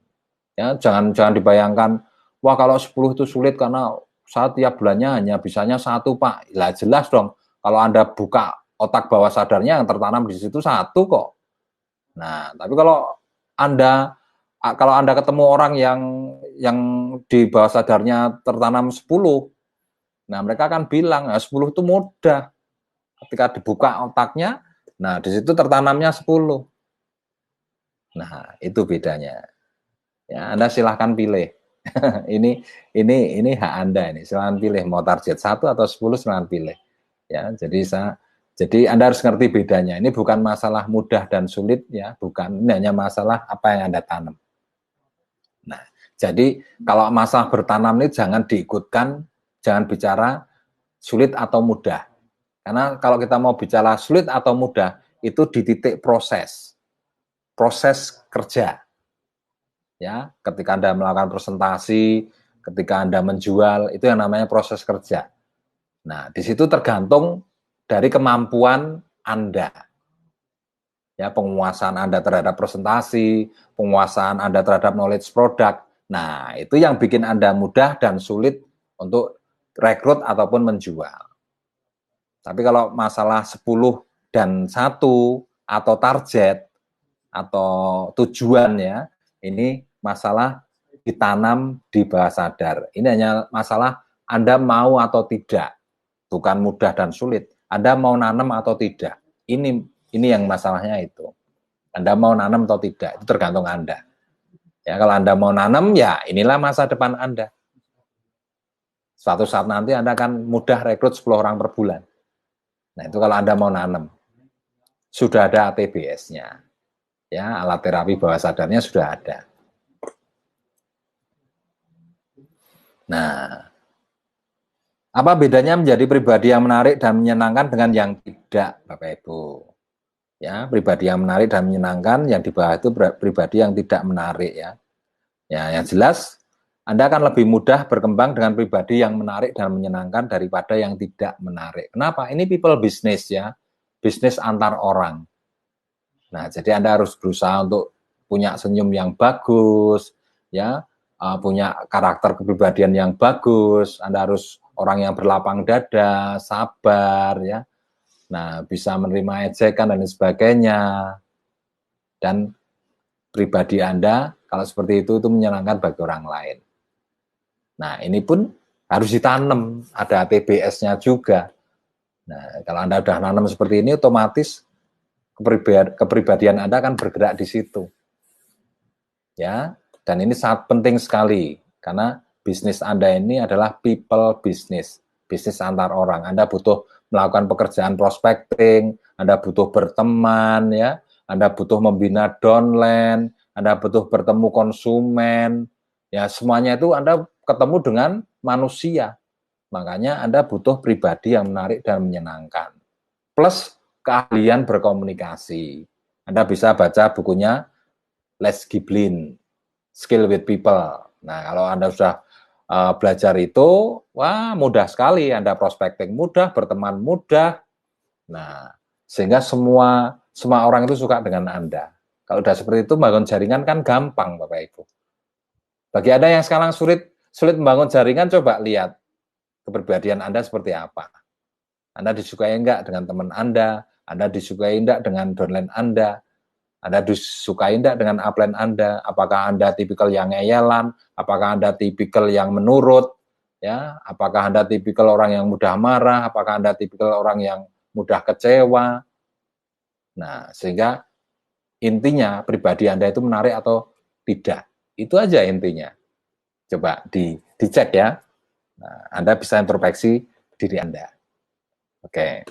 Ya, jangan dibayangkan, wah kalau 10 itu sulit karena saya tiap bulannya hanya bisanya 1 Pak. Lah jelas dong, kalau Anda buka otak bawah sadarnya yang tertanam di situ 1 kok. Nah, tapi kalau Anda ketemu orang yang di bawah sadarnya tertanam 10, nah mereka akan bilang, nah, 10 itu mudah. Ketika dibuka otaknya, nah di situ tertanamnya 10. Nah, itu bedanya. Ya, Anda silahkan pilih. ini hak Anda ini. Silahkan pilih mau target 1 atau 10, silahkan pilih. Ya, jadi Anda harus ngerti bedanya. Ini bukan masalah mudah dan sulit ya, bukan. Ini hanya masalah apa yang Anda tanam. Nah, jadi kalau masalah bertanam ini jangan diikutkan, jangan bicara sulit atau mudah. Karena kalau kita mau bicara sulit atau mudah, itu di titik proses kerja. Ya, ketika Anda melakukan presentasi, ketika Anda menjual, itu yang namanya proses kerja. Nah, di situ tergantung dari kemampuan Anda. Ya, penguasaan Anda terhadap presentasi, penguasaan Anda terhadap knowledge produk. Nah, itu yang bikin Anda mudah dan sulit untuk rekrut ataupun menjual. Tapi kalau masalah 10 dan 1 atau target atau tujuan ya, ini masalah ditanam di bawah sadar. Ini hanya masalah Anda mau atau tidak. Bukan mudah dan sulit. Anda mau nanam atau tidak. Ini yang masalahnya itu. Anda mau nanam atau tidak, itu tergantung Anda. Ya, kalau Anda mau nanam, ya inilah masa depan Anda. Suatu saat nanti Anda akan mudah rekrut 10 orang per bulan. Nah, itu kalau Anda mau nanam. Sudah ada ATBS-nya. Ya, alat terapi bawah sadarnya sudah ada. Nah, apa bedanya menjadi pribadi yang menarik dan menyenangkan dengan yang tidak, Bapak Ibu? Ya, pribadi yang menarik dan menyenangkan, yang di bawah itu pribadi yang tidak menarik ya. Ya, yang jelas Anda akan lebih mudah berkembang dengan pribadi yang menarik dan menyenangkan daripada yang tidak menarik. Kenapa? Ini people business ya, bisnis antar orang. Nah, jadi Anda harus berusaha untuk punya senyum yang bagus, ya, punya karakter kepribadian yang bagus. Anda harus orang yang berlapang dada, sabar, ya. Nah, bisa menerima ejekan dan sebagainya. Dan pribadi Anda kalau seperti itu menyenangkan bagi orang lain. Nah, ini pun harus ditanam, ada TBS-nya juga. Nah, kalau Anda sudah nanam seperti ini, otomatis kepribadian Anda akan bergerak di situ. Ya, dan ini sangat penting sekali karena bisnis Anda ini adalah people business, bisnis antar orang. Anda butuh melakukan pekerjaan prospecting, Anda butuh berteman ya, Anda butuh membina downline, Anda butuh bertemu konsumen. Ya, semuanya itu Anda ketemu dengan manusia. Makanya Anda butuh pribadi yang menarik dan menyenangkan. Plus keahlian berkomunikasi. Anda bisa baca bukunya Les Giblin, Skill with People. Nah, kalau Anda sudah belajar itu, wah mudah sekali. Anda prospecting mudah, berteman mudah. Nah, sehingga semua orang itu suka dengan Anda. Kalau sudah seperti itu, membangun jaringan kan gampang, Bapak Ibu. Bagi Anda yang sekarang sulit membangun jaringan, coba lihat kepribadian Anda seperti apa. Anda disukai enggak dengan teman Anda disukai enggak dengan downline Anda disukai enggak dengan upline Anda? Apakah Anda tipikal yang ngeyelan? Apakah Anda tipikal yang menurut? Ya, apakah Anda tipikal orang yang mudah marah? Apakah Anda tipikal orang yang mudah kecewa? Nah, sehingga intinya pribadi Anda itu menarik atau tidak. Itu aja intinya. Coba dicek ya. Nah, Anda bisa introspeksi diri Anda. Oke.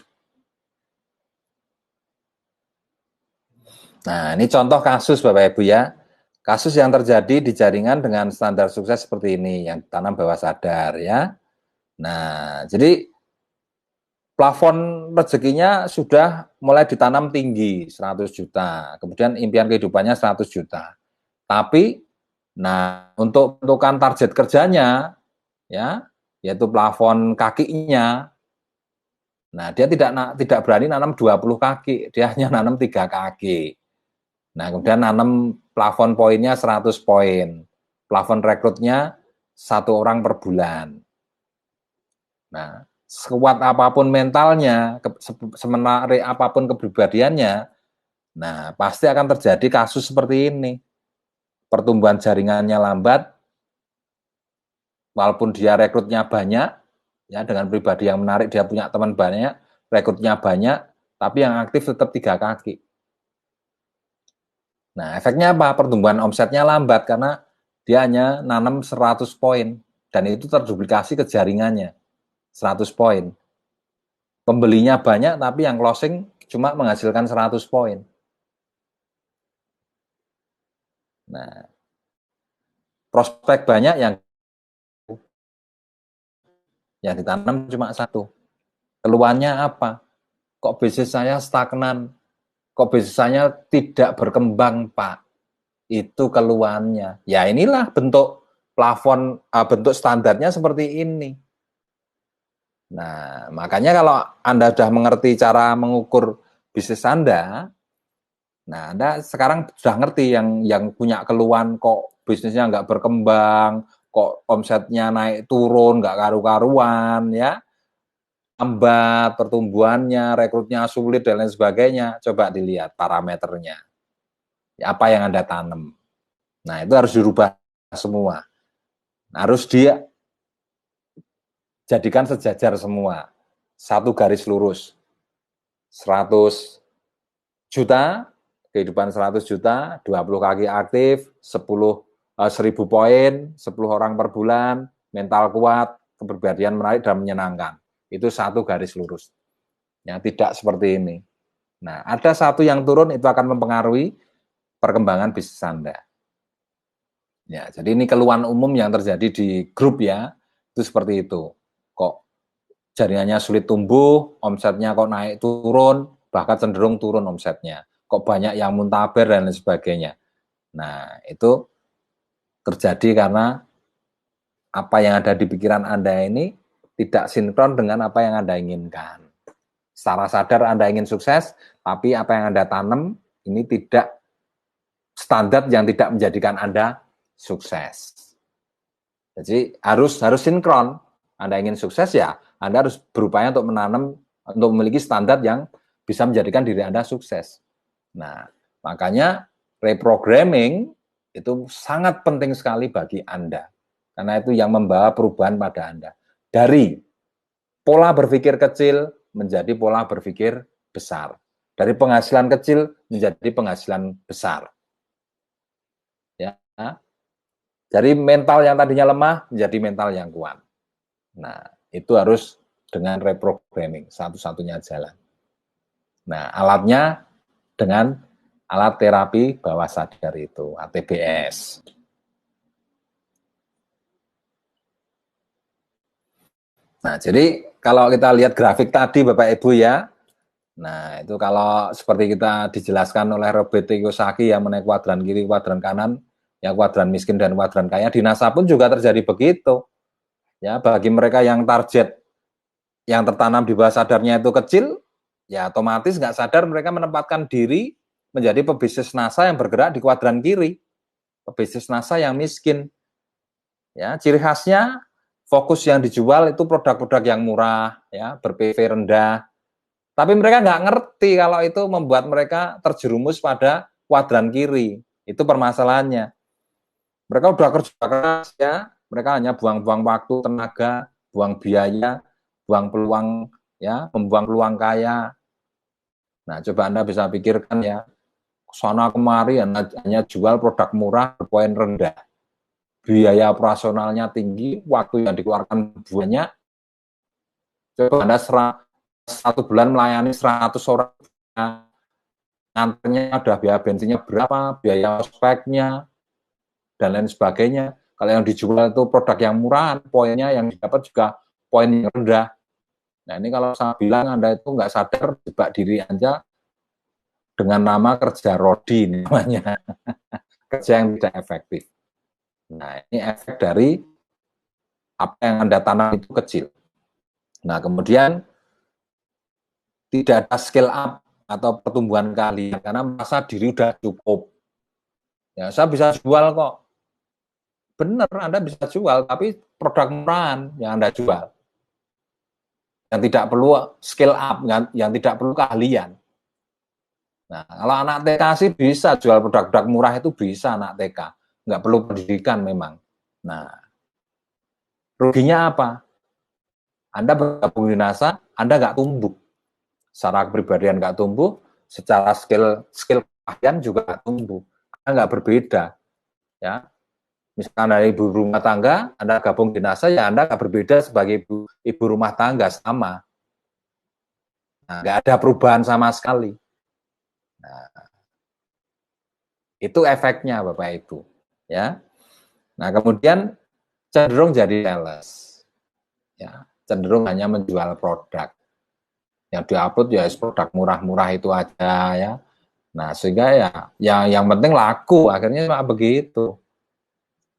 Nah, ini contoh kasus Bapak Ibu ya. Kasus yang terjadi di jaringan dengan standar sukses seperti ini, yang ditanam bawah sadar ya. Nah, jadi plafon rezekinya sudah mulai ditanam tinggi, 100 juta. Kemudian impian kehidupannya 100 juta. Tapi, nah untuk menentukan target kerjanya, ya, yaitu plafon kakinya, nah dia tidak berani nanam 20 kaki, dia hanya nanam 3 kaki. Nah, kemudian nanam plafon poinnya 100 poin. Plafon rekrutnya 1 orang per bulan. Nah, sekuat apapun mentalnya, semenarik apapun kepribadiannya, nah pasti akan terjadi kasus seperti ini. Pertumbuhan jaringannya lambat, walaupun dia rekrutnya banyak, ya dengan pribadi yang menarik, dia punya teman banyak, rekrutnya banyak, tapi yang aktif tetap 3 kaki. Nah, efeknya apa? Pertumbuhan omsetnya lambat karena dia hanya nanam 100 poin dan itu terduplikasi ke jaringannya 100 poin. Pembelinya banyak tapi yang closing cuma menghasilkan 100 poin. Nah, prospek banyak yang ditanam cuma 1. Keluhannya apa? Kok bisnis saya stagnan? Kok bisnis saya tidak berkembang, Pak? Itu keluhannya. Ya inilah bentuk plafon, bentuk standarnya seperti ini. Nah, makanya kalau Anda sudah mengerti cara mengukur bisnis Anda, nah Anda sekarang sudah ngerti yang punya keluhan kok bisnisnya nggak berkembang, kok omsetnya naik turun, nggak karu-karuan, ya, lambat pertumbuhannya, rekrutnya sulit, dan lain sebagainya. Coba dilihat parameternya. Apa yang Anda tanam. Nah, itu harus dirubah semua. Harus dia jadikan sejajar semua. Satu garis lurus. 100 juta, kehidupan 100 juta, 20 kaki aktif, 1000 poin, 10 orang per bulan, mental kuat, kepribadian menarik dan menyenangkan. Itu satu garis lurus. Ya, tidak seperti ini. Nah, ada satu yang turun itu akan mempengaruhi perkembangan bisnis Anda. Ya, jadi ini keluhan umum yang terjadi di grup ya, itu seperti itu. Kok jaringannya sulit tumbuh, omsetnya kok naik turun, bahkan cenderung turun omsetnya. Kok banyak yang muntaber dan lain sebagainya. Nah, itu terjadi karena apa yang ada di pikiran Anda ini tidak sinkron dengan apa yang Anda inginkan. Secara sadar Anda ingin sukses, tapi apa yang Anda tanam ini tidak standar yang tidak menjadikan Anda sukses. Jadi harus sinkron. Anda ingin sukses ya, Anda harus berupaya untuk menanam, untuk memiliki standar yang bisa menjadikan diri Anda sukses. Nah, makanya reprogramming itu sangat penting sekali bagi Anda. Karena itu yang membawa perubahan pada Anda. Dari pola berpikir kecil menjadi pola berpikir besar. Dari penghasilan kecil menjadi penghasilan besar. Ya. Dari mental yang tadinya lemah menjadi mental yang kuat. Nah, itu harus dengan reprogramming, satu-satunya jalan. Nah, alatnya dengan alat terapi bawah sadar itu, ATBS. Nah, jadi kalau kita lihat grafik tadi Bapak Ibu ya, nah itu kalau seperti kita dijelaskan oleh Robert Kiyosaki yang mengenai kuadran kiri, kuadran kanan, ya kuadran miskin dan kuadran kaya, di NASA pun juga terjadi begitu. Ya, bagi mereka yang target yang tertanam di bawah sadarnya itu kecil, ya otomatis nggak sadar mereka menempatkan diri menjadi pebisnis NASA yang bergerak di kuadran kiri, pebisnis NASA yang miskin. Ya, ciri khasnya fokus yang dijual itu produk-produk yang murah, ya, ber-PV rendah. Tapi mereka nggak ngerti kalau itu membuat mereka terjerumus pada kuadran kiri. Itu permasalahannya. Mereka udah kerja keras ya, mereka hanya buang-buang waktu, tenaga, buang biaya, buang peluang, ya, membuang peluang kaya. Nah, coba Anda bisa pikirkan ya, sana kemari hanya jual produk murah berpoin rendah. Biaya operasionalnya tinggi, waktu yang dikeluarkan banyak. Coba Anda satu bulan melayani 100 orang, nganternya ada biaya bensinnya berapa, biaya ospeknya, dan lain sebagainya. Kalau yang dijual itu produk yang murah, poinnya yang didapat juga poin yang rendah. Nah ini kalau saya bilang Anda itu nggak sadar jebak diri Anda dengan nama kerja rodi namanya, kerja yang tidak efektif. Nah ini efek dari apa yang Anda tanam itu kecil. Nah kemudian tidak ada skill up atau pertumbuhan kalian karena merasa diri udah cukup. Ya saya bisa jual kok. Benar Anda bisa jual, tapi produk murahan yang Anda jual. Yang tidak perlu skill up, yang tidak perlu keahlian. Nah, kalau anak TK sih bisa jual produk-produk murah itu bisa anak TK. Nggak perlu pendidikan memang. Nah, ruginya apa? Anda bergabung di NASA, Anda nggak tumbuh. Secara kepribadian nggak tumbuh, secara skill keahlian juga nggak tumbuh. Anda nggak berbeda. Ya, misalkan dari ibu rumah tangga, Anda gabung di NASA, ya Anda nggak berbeda sebagai ibu rumah tangga, sama. Nah, nggak ada perubahan sama sekali. Nah, itu efeknya Bapak Ibu. Ya. Nah, kemudian cenderung jadi sales. Ya, cenderung hanya menjual produk. Yang diupload ya produk murah-murah itu aja ya. Nah, sehingga ya yang penting laku, akhirnya begitu.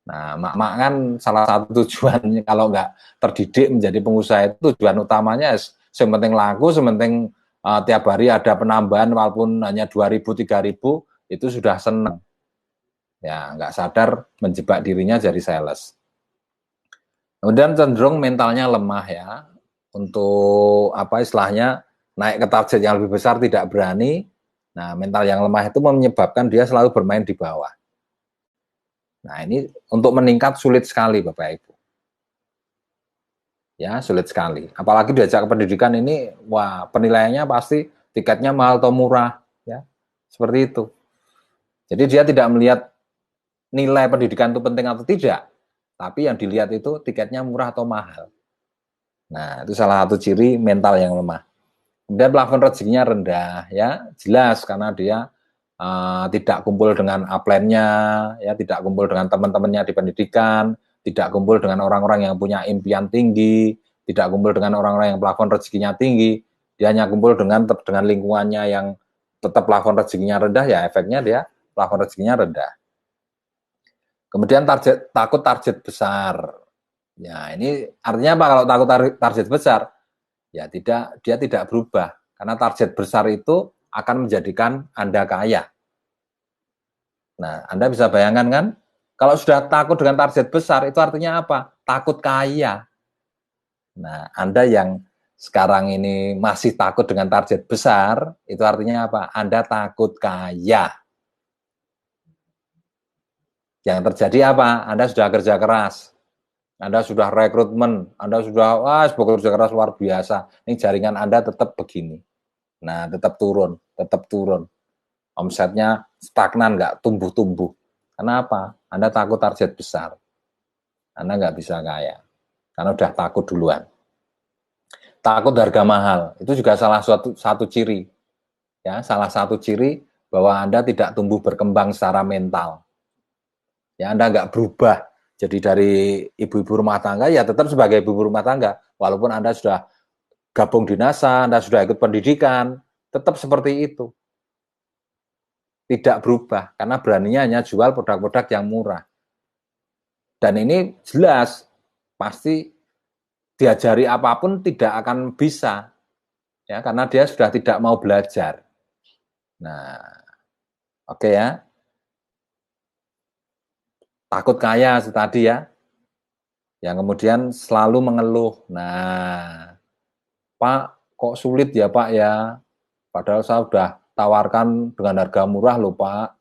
Nah, mak-mak kan salah satu tujuannya kalau nggak terdidik menjadi pengusaha itu tujuan utamanya yang penting laku, sementing tiap hari ada penambahan walaupun hanya 2.000, 3.000 itu sudah senang. Ya, nggak sadar menjebak dirinya jadi sales. Kemudian cenderung mentalnya lemah ya. Untuk apa istilahnya naik ke target yang lebih besar tidak berani. Nah, mental yang lemah itu menyebabkan dia selalu bermain di bawah. Nah, ini untuk meningkat sulit sekali Bapak Ibu. Ya, sulit sekali. Apalagi diajak ke pendidikan ini, wah, penilaiannya pasti tiketnya mahal atau murah, ya. Seperti itu. Jadi dia tidak melihat nilai pendidikan itu penting atau tidak, tapi yang dilihat itu tiketnya murah atau mahal. Nah, itu salah satu ciri mental yang lemah. Kemudian plafon rezekinya rendah, ya jelas karena dia tidak kumpul dengan upline-nya, ya tidak kumpul dengan teman-temannya di pendidikan, tidak kumpul dengan orang-orang yang punya impian tinggi, tidak kumpul dengan orang-orang yang plafon rezekinya tinggi, dia hanya kumpul dengan lingkungannya yang tetap plafon rezekinya rendah, ya efeknya dia plafon rezekinya rendah. Kemudian takut target besar. Ya, ini artinya apa kalau takut target besar? Ya, dia tidak berubah. Karena target besar itu akan menjadikan Anda kaya. Nah, Anda bisa bayangkan kan? Kalau sudah takut dengan target besar, itu artinya apa? Takut kaya. Nah, Anda yang sekarang ini masih takut dengan target besar, itu artinya apa? Anda takut kaya. Yang terjadi apa? Anda sudah kerja keras, Anda sudah rekrutmen, Anda sudah bekerja keras luar biasa. Ini jaringan Anda tetap begini. Nah, tetap turun. Omsetnya stagnan, nggak tumbuh-tumbuh. Kenapa? Anda takut target besar. Anda nggak bisa kaya. Karena udah takut duluan. Takut harga mahal. Itu juga salah satu ciri. Ya, salah satu ciri bahwa Anda tidak tumbuh berkembang secara mental. Ya, Anda nggak berubah jadi dari ibu-ibu rumah tangga, ya tetap sebagai ibu rumah tangga. Walaupun Anda sudah gabung di NASA, Anda sudah ikut pendidikan, tetap seperti itu. Tidak berubah, karena beraninya hanya jual produk-produk yang murah. Dan ini jelas, pasti diajari apapun tidak akan bisa. Ya, karena dia sudah tidak mau belajar. Nah, oke ya. Takut kaya tadi ya. Yang kemudian selalu mengeluh. Nah, Pak, kok sulit ya Pak ya? Padahal saya sudah tawarkan dengan harga murah loh Pak.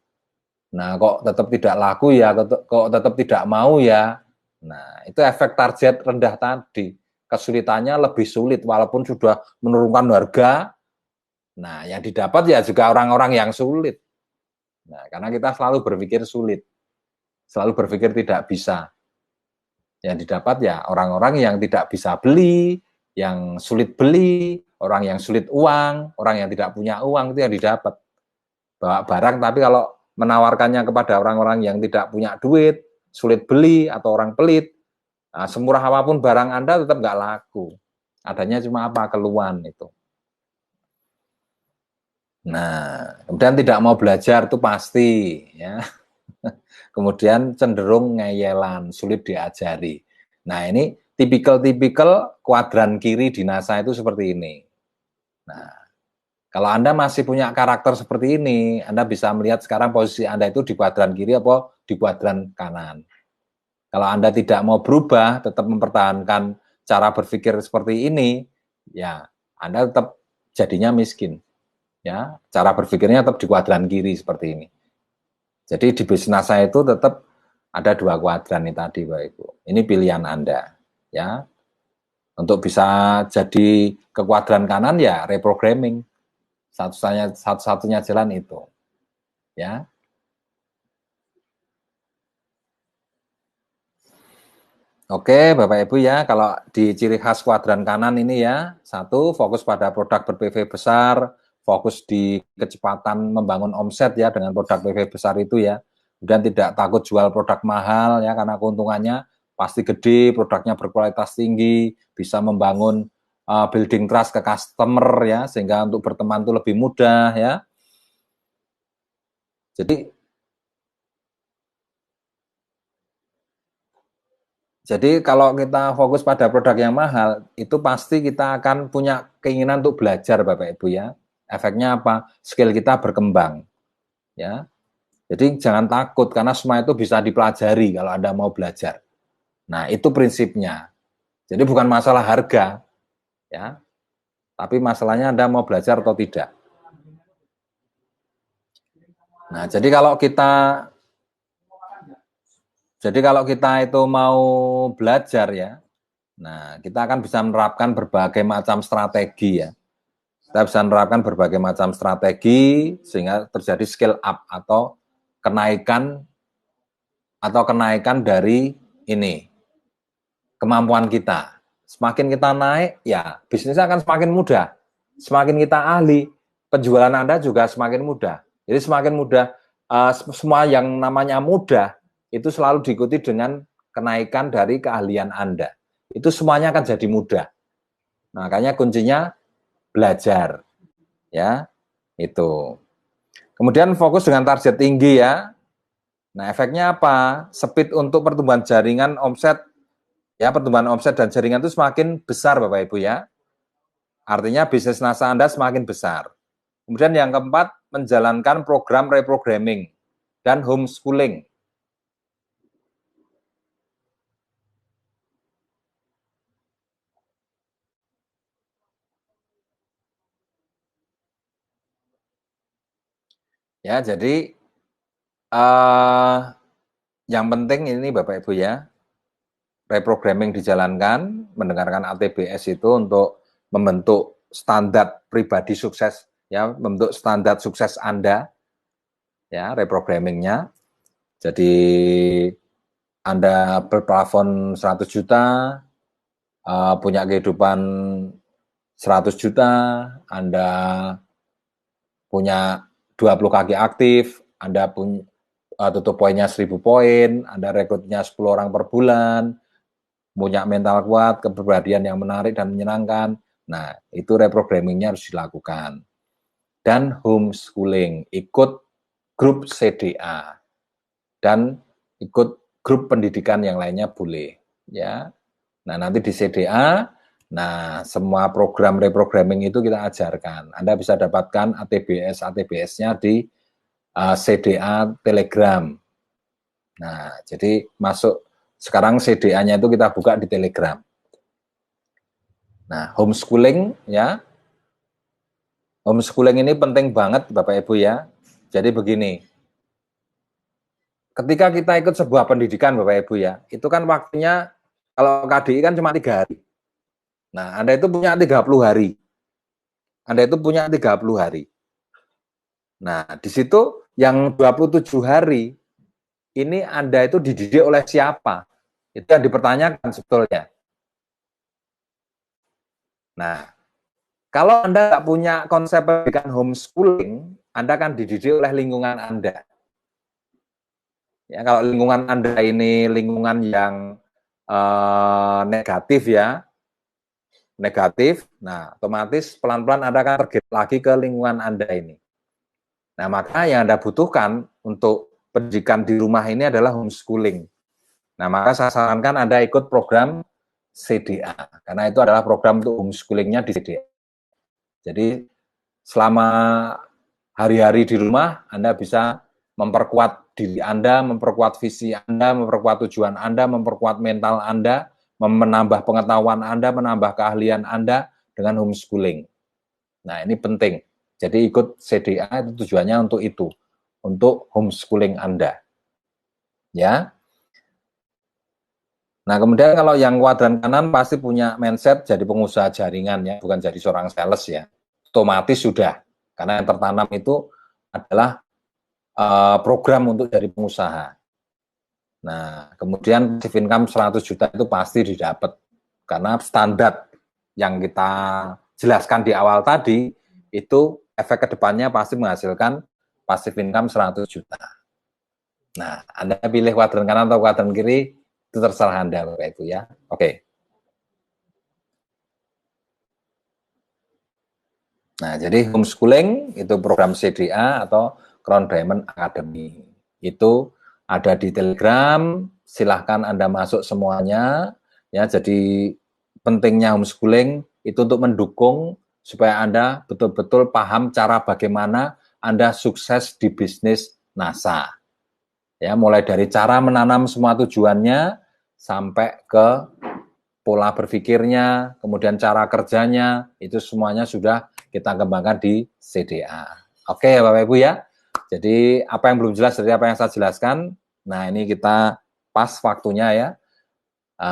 Nah, kok tetap tidak laku ya? Kok tetap tidak mau ya? Nah, itu efek target rendah tadi. Kesulitannya lebih sulit walaupun sudah menurunkan harga. Nah, yang didapat ya juga orang-orang yang sulit. Nah, karena kita selalu berpikir sulit, selalu berpikir tidak bisa. Yang didapat ya orang-orang yang tidak bisa beli, yang sulit beli, orang yang sulit uang, orang yang tidak punya uang, itu yang didapat. Bawa barang, tapi kalau menawarkannya kepada orang-orang yang tidak punya duit, sulit beli, atau orang pelit, nah, semurah apapun barang Anda tetap nggak laku. Adanya cuma apa? Keluhan itu. Nah, kemudian tidak mau belajar itu pasti, ya. Kemudian cenderung ngeyelan, sulit diajari. Nah, ini tipikal kuadran kiri di NASA itu seperti ini. Nah, kalau Anda masih punya karakter seperti ini, Anda bisa melihat sekarang posisi Anda itu di kuadran kiri apa di kuadran kanan. Kalau Anda tidak mau berubah, tetap mempertahankan cara berpikir seperti ini, ya Anda tetap jadinya miskin. Ya, cara berpikirnya tetap di kuadran kiri seperti ini. Jadi di bisnis saya itu tetap ada 2 kuadran nih tadi, Bapak Ibu. Ini pilihan Anda, ya. Untuk bisa jadi ke kuadran kanan ya reprogramming. Satu-satunya jalan itu, ya. Oke, Bapak Ibu ya, kalau di ciri khas kuadran kanan ini ya, 1, fokus pada produk ber-PV besar, fokus di kecepatan membangun omset ya dengan produk PV besar itu ya. Kemudian tidak takut jual produk mahal ya karena keuntungannya pasti gede, produknya berkualitas tinggi, bisa membangun building trust ke customer ya, sehingga untuk berteman itu lebih mudah ya. Jadi kalau kita fokus pada produk yang mahal, itu pasti kita akan punya keinginan untuk belajar, Bapak Ibu ya. Efeknya apa? Skill kita berkembang, ya. Jadi jangan takut karena semua itu bisa dipelajari kalau Anda mau belajar. Nah, itu prinsipnya. Jadi bukan masalah harga, ya. Tapi masalahnya Anda mau belajar atau tidak. Nah, jadi kalau kita itu mau belajar ya, nah kita akan bisa menerapkan berbagai macam strategi ya. Kita bisa menerapkan berbagai macam strategi sehingga terjadi skill up atau kenaikan dari ini kemampuan kita. Semakin kita naik, ya bisnisnya akan semakin mudah. Semakin kita ahli, penjualan Anda juga semakin mudah. Jadi semakin mudah, semua yang namanya mudah itu selalu diikuti dengan kenaikan dari keahlian Anda. Itu semuanya akan jadi mudah. Nah, makanya kuncinya belajar. Ya, itu. Kemudian fokus dengan target tinggi ya. Nah, efeknya apa? Speed untuk pertumbuhan jaringan omset, ya pertumbuhan omset dan jaringan itu semakin besar Bapak Ibu ya. Artinya bisnis NASA Anda semakin besar. Kemudian yang keempat, menjalankan program reprogramming dan homeschooling. Ya, jadi yang penting ini Bapak Ibu ya, reprogramming dijalankan, mendengarkan ATBS itu untuk membentuk standar pribadi sukses, ya, membentuk standar sukses Anda, ya, reprogrammingnya. Jadi Anda berplafon 100 juta, punya kehidupan 100 juta, Anda punya 20 kaki aktif, Anda punya tutup poinnya 1000 poin, Anda rekrutnya 10 orang per bulan, punya mental kuat, kepribadian yang menarik dan menyenangkan. Nah, itu reprogrammingnya harus dilakukan. Dan homeschooling, ikut grup CDA dan ikut grup pendidikan yang lainnya boleh, ya. Nah, nanti di CDA, nah semua program reprogramming itu kita ajarkan. Anda bisa dapatkan ATBS-nya di CDA Telegram. Nah, jadi masuk sekarang CDA-nya itu kita buka di Telegram. Nah, homeschooling ya. Homeschooling ini penting banget Bapak Ibu ya. Jadi begini, ketika kita ikut sebuah pendidikan Bapak Ibu ya, itu kan waktunya, kalau KDI kan cuma 3 hari. Nah, Anda itu punya 30 hari. Anda itu punya 30 hari. Nah, di situ yang 27 hari ini Anda itu dididik oleh siapa? Itu yang dipertanyakan sebetulnya. Nah, kalau Anda nggak punya konsep pendidikan homeschooling, Anda akan dididik oleh lingkungan Anda. Ya, kalau lingkungan Anda ini lingkungan yang negatif ya, negatif, nah otomatis pelan-pelan Anda akan tergerak lagi ke lingkungan Anda ini. Nah, maka yang Anda butuhkan untuk pendidikan di rumah ini adalah homeschooling. Nah, maka saya sarankan Anda ikut program CDA, karena itu adalah program untuk homeschoolingnya di CDA. Jadi, selama hari-hari di rumah, Anda bisa memperkuat diri Anda, memperkuat visi Anda, memperkuat tujuan Anda, memperkuat mental Anda, menambah pengetahuan Anda, menambah keahlian Anda dengan homeschooling. Nah, ini penting. Jadi ikut CDA itu tujuannya untuk itu, untuk homeschooling Anda. Ya. Nah, kemudian kalau yang kuadran kanan pasti punya mindset jadi pengusaha jaringan ya, bukan jadi seorang sales ya. Otomatis sudah, karena yang tertanam itu adalah program untuk jadi pengusaha. Nah, kemudian passive income 100 juta itu pasti didapat. Karena standar yang kita jelaskan di awal tadi, itu efek kedepannya pasti menghasilkan passive income 100 juta. Nah, Anda pilih kuadran kanan atau kuadran kiri, itu terserah Anda, Bapak Ibu ya. Oke. Nah, jadi homeschooling itu program CDA atau Crown Diamond Academy. Itu ada di Telegram, silahkan Anda masuk semuanya. Ya, jadi pentingnya homeschooling itu untuk mendukung supaya Anda betul-betul paham cara bagaimana Anda sukses di bisnis NASA. Ya, mulai dari cara menanam semua tujuannya sampai ke pola berpikirnya, kemudian cara kerjanya, itu semuanya sudah kita kembangkan di CDA. Oke ya Bapak Ibu ya. Jadi apa yang belum jelas dari apa yang saya jelaskan, nah ini kita pas waktunya ya.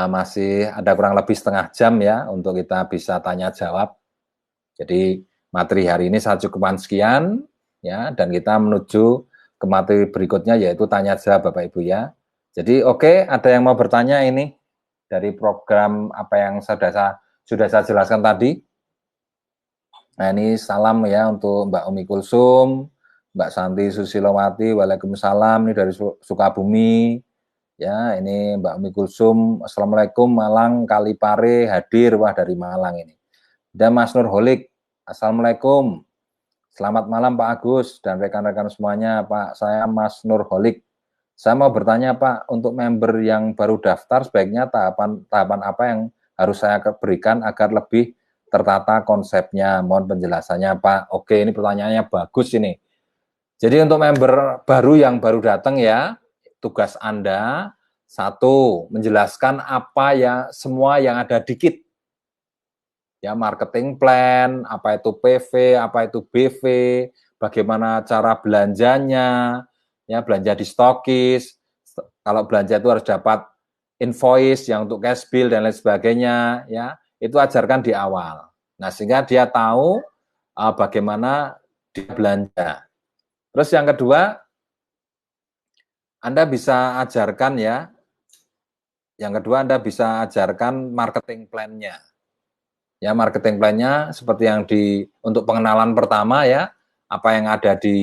Masih ada kurang lebih setengah jam ya untuk kita bisa tanya jawab. Jadi materi hari ini saya cukupkan sekian ya, dan kita menuju ke materi berikutnya yaitu tanya jawab Bapak Ibu ya. Jadi oke, ada yang mau bertanya ini dari program apa yang sudah saya jelaskan tadi. Nah ini salam ya untuk Mbak Umi Kulsum, Mbak Santi Susilowati, Waalaikumsalam, ini dari Sukabumi. Ya, ini Mbak Umi Kulsum, Assalamualaikum, Malang, Kalipare, hadir, wah dari Malang ini. Dan Mas Nurholik, Assalamualaikum, selamat malam Pak Agus dan rekan-rekan semuanya, Pak, saya Mas Nurholik. Saya mau bertanya Pak, untuk member yang baru daftar sebaiknya tahapan apa yang harus saya berikan agar lebih tertata konsepnya, mohon penjelasannya Pak. Oke, ini pertanyaannya bagus ini. Jadi untuk member baru yang baru datang ya, tugas Anda, satu, menjelaskan apa ya semua yang ada di kit. Ya, marketing plan, apa itu PV, apa itu BV, bagaimana cara belanjanya, ya belanja di stokis, kalau belanja itu harus dapat invoice yang untuk cash bill dan lain sebagainya, ya itu ajarkan di awal. Nah sehingga dia tahu bagaimana dia belanja. Terus yang kedua, Anda bisa ajarkan ya, yang kedua Anda bisa ajarkan marketing plan-nya. Ya, marketing plan-nya seperti yang untuk pengenalan pertama ya, apa yang ada di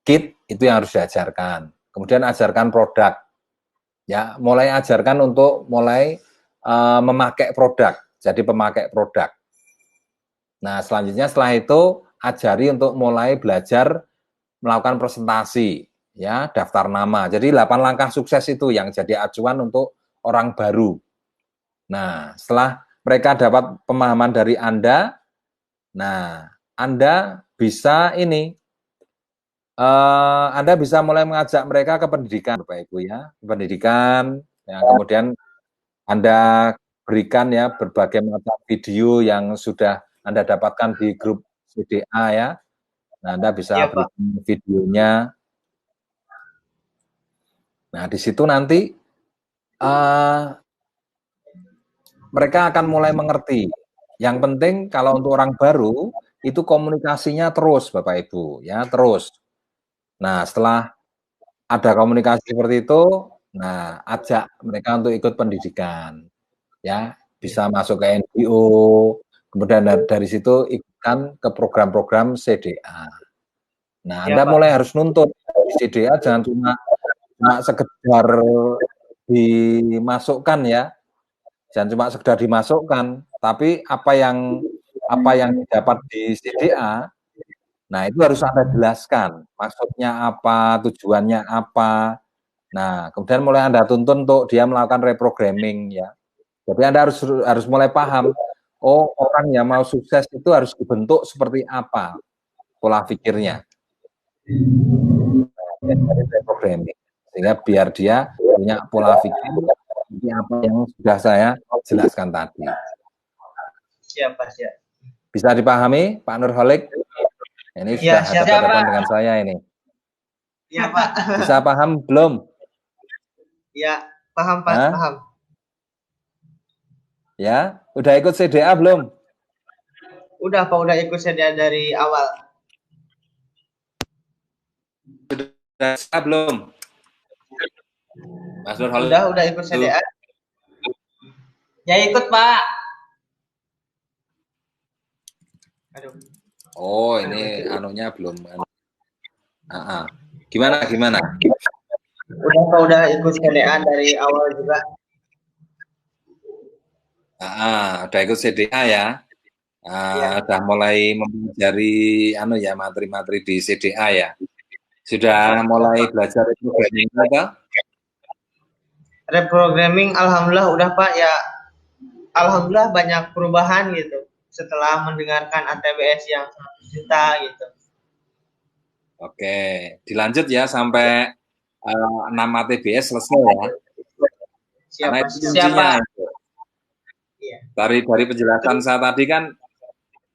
kit itu yang harus diajarkan. Kemudian ajarkan produk. Ya, mulai ajarkan untuk mulai memakai produk. Jadi pemakai produk. Nah, selanjutnya setelah itu ajari untuk mulai belajar melakukan presentasi, ya, daftar nama. Jadi 8 langkah sukses itu yang jadi acuan untuk orang baru. Nah, setelah mereka dapat pemahaman dari Anda, nah, Anda bisa Anda bisa mulai mengajak mereka ke pendidikan, Bapak Ibu ya, pendidikan, ya, kemudian Anda berikan ya berbagai macam video yang sudah Anda dapatkan di grup CDA ya. Nah, Anda bisa berikan videonya. Nah, di situ nanti mereka akan mulai mengerti. Yang penting kalau untuk orang baru itu komunikasinya terus Bapak Ibu ya, terus. Nah, setelah ada komunikasi seperti itu, nah ajak mereka untuk ikut pendidikan, ya bisa masuk ke NGO, kemudian dari situ ikutkan ke program-program CDA. Nah, Ya, Anda Pak. mulai harus nuntut di CDA jangan cuma sekedar dimasukkan ya, jangan cuma sekedar dimasukkan, tapi apa yang didapat di CDA, nah itu harus Anda jelaskan, maksudnya apa, tujuannya apa. Nah, kemudian mulai Anda tuntun untuk dia melakukan reprogramming ya. Jadi Anda harus mulai paham, oh orang yang mau sukses itu harus dibentuk seperti apa pola pikirnya. Dari reprogramming. Sehingga biar dia punya pola pikir seperti apa yang sudah saya jelaskan tadi. Siap, Pak. Siap. Bisa dipahami, Pak Nurholik? Ini sudah hadapan-hadapan dengan saya ini. Iya, Pak. Bisa paham belum? Ya, paham, Pak. Hah? Paham. Ya, udah ikut CDA belum? Udah, Pak. Udah ikut CDA dari awal. Sudah belum? Mas Nurholik? Udah ikut CDA. Ya ikut, Pak. Aduh. Oh, ini anunya belum. Gimana? Udah, Pak. Udah ikut CDA dari awal juga. Udah ikut CDA ya. Udah mulai mempelajari materi-materi di CDA ya. Sudah mulai belajar reprogramming apa? Reprogramming alhamdulillah udah, Pak. Ya, alhamdulillah banyak perubahan gitu setelah mendengarkan ATBS yang 100 juta gitu. Oke, dilanjut ya sampai 6 ATBS selesai ya. Karena itu kuncinya. Iya. Dari penjelasan saya tadi kan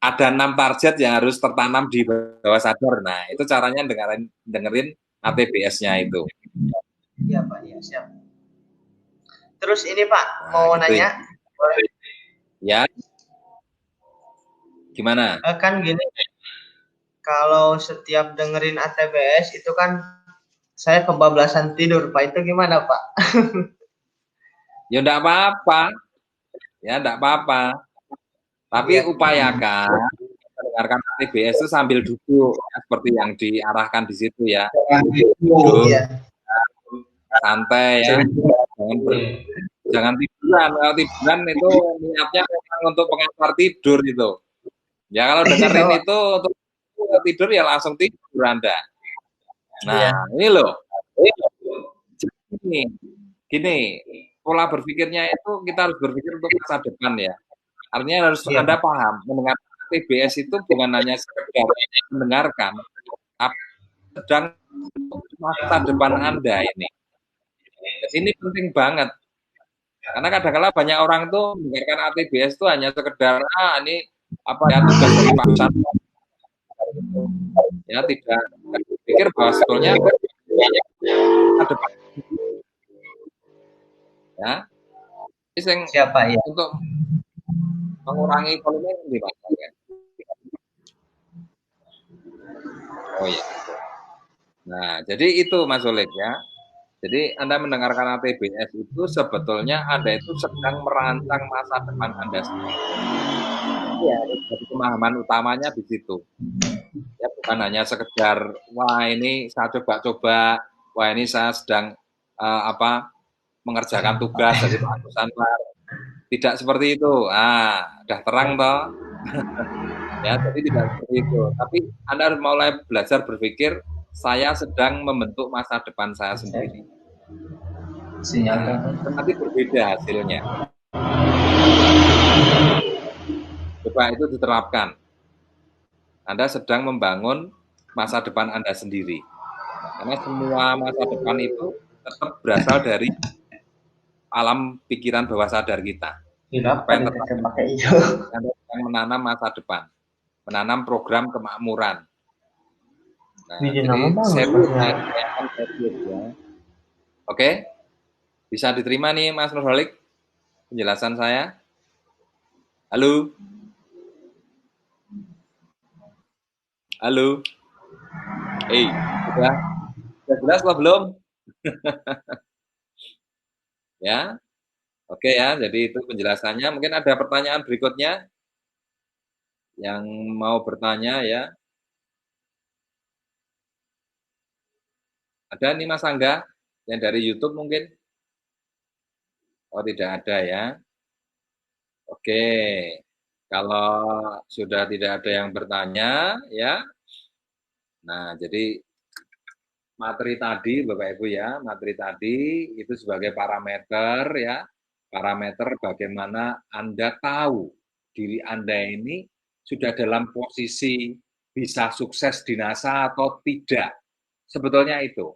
ada 6 target yang harus tertanam di bawah sadar. Nah, itu caranya dengerin ATBS-nya itu. Iya, Pak. Ya, siap. Terus ini, Pak, mau nanya. Ya. Gimana? Kan gini, kalau setiap dengerin ATBS itu kan saya kebablasan tidur, Pak. Itu gimana, Pak? Ya enggak apa-apa. Tapi upayakan mendengarkan ATBS itu sambil duduk ya, seperti yang diarahkan di situ ya. Duduk santai ya. Jangan tiduran. Kalau tiduran itu niatnya memang untuk pengantar tidur itu. Ya kalau dengerin itu untuk tidur ya langsung tidur Anda. Nah, ini loh. Gini, pola berpikirnya itu kita harus berpikir untuk masa depan ya. Artinya harus Anda paham, mendengarkan ATBS itu bukan hanya sekedar mendengarkan, tapi sedang masa depan Anda ini. Ini penting banget. Karena kadang-kala banyak orang tuh mendengarkan ATBS itu hanya sekedar ini apa ya tugas dari Pak Ustadz. Ya tidak berpikir bahwa sebetulnya masa depan ya. Siapa ya? Untuk mengurangi volume di mana ya? Oh ya. Nah, jadi itu Mas Oleg ya. Jadi Anda mendengarkan ATBS itu sebetulnya Anda itu sedang merancang masa depan Anda sendiri. Ya, jadi pemahaman utamanya di situ. Ya, bukan hanya sekedar wah ini saya coba-coba, wah ini saya sedang mengerjakan tugas dari Pak Anwar. Tidak seperti itu. Udah terang toh. Ya, jadi tidak seperti itu. Tapi Anda harus mulai belajar berpikir saya sedang membentuk masa depan saya sendiri. Nanti berbeda hasilnya. Coba itu diterapkan. Anda sedang membangun masa depan Anda sendiri. Karena semua masa depan itu tetap berasal dari alam pikiran bawah sadar kita. Apa yang Anda sedang menanam masa depan. Menanam program kemakmuran. Nah, jadi saya ya. Oke? Bisa diterima nih Mas Nurholik penjelasan saya? Halo? Halo? Sudah? Sudah jelas apa belum? Ya, oke ya. Jadi itu penjelasannya. Mungkin ada pertanyaan berikutnya yang mau bertanya ya. Ada nih Mas Angga yang dari YouTube mungkin? Oh tidak ada ya. Oke. Kalau sudah tidak ada yang bertanya ya. Nah, jadi materi tadi Bapak Ibu ya, materi tadi itu sebagai parameter ya. Parameter bagaimana Anda tahu diri Anda ini sudah dalam posisi bisa sukses di NASA atau tidak. Sebetulnya itu.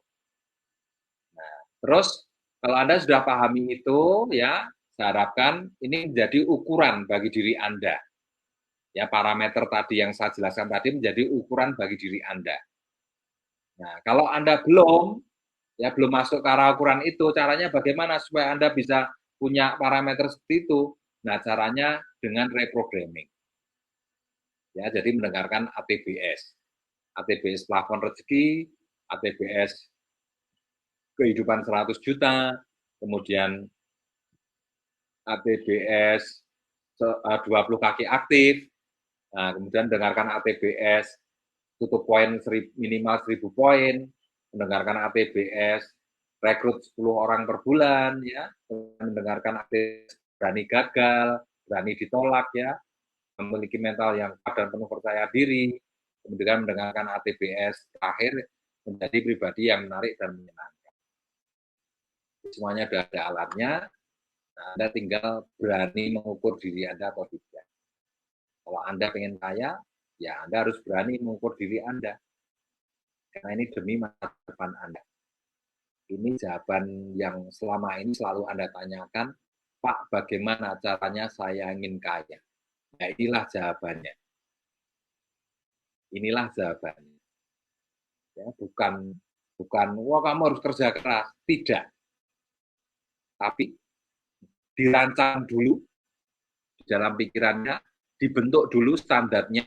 Terus kalau Anda sudah pahami itu ya, saya harapkan ini menjadi ukuran bagi diri Anda. Ya, parameter tadi yang saya jelaskan tadi menjadi ukuran bagi diri Anda. Nah, kalau Anda belum masuk ke arah ukuran itu, caranya bagaimana supaya Anda bisa punya parameter seperti itu? Nah, caranya dengan reprogramming. Ya, jadi mendengarkan ATBS. ATBS plafon rezeki, ATBS kehidupan 100 juta, kemudian ATBS 20 kaki aktif, nah, kemudian dengarkan ATBS tutup poin minimal 1000 poin, mendengarkan ATBS rekrut 10 orang per bulan, ya, mendengarkan ATBS berani gagal, berani ditolak, ya, memiliki mental yang kuat dan penuh percaya diri, kemudian mendengarkan ATBS terakhir menjadi pribadi yang menarik dan menyenangkan. Semuanya sudah ada alatnya, nah, Anda tinggal berani mengukur diri Anda atau tidak. Kalau Anda pengen kaya, ya Anda harus berani mengukur diri Anda. Karena ini demi masa depan Anda. Ini jawaban yang selama ini selalu Anda tanyakan, Pak, bagaimana caranya saya ingin kaya? Ya, inilah jawabannya. Inilah jawabannya. Ya, bukan, wah kamu harus kerja keras. Tidak. Tapi dirancang dulu di dalam pikirannya, dibentuk dulu standarnya,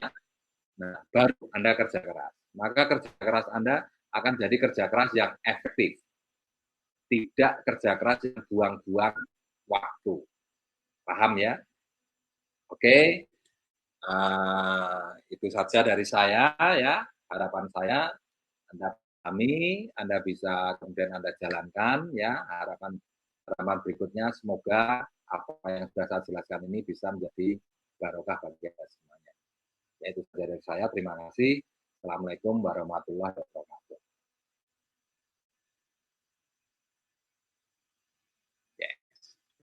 nah, baru Anda kerja keras. Maka kerja keras Anda akan jadi kerja keras yang efektif. Tidak kerja keras yang buang-buang waktu. Paham ya? Oke, itu saja dari saya ya. Harapan saya Anda pahami, Anda bisa kemudian Anda jalankan ya. Harapan berikutnya semoga apa yang sudah saya jelaskan ini bisa menjadi barokah bagi kita semuanya. Ya, itu saja dari saya. Terima kasih. Assalamualaikum warahmatullahi wabarakatuh.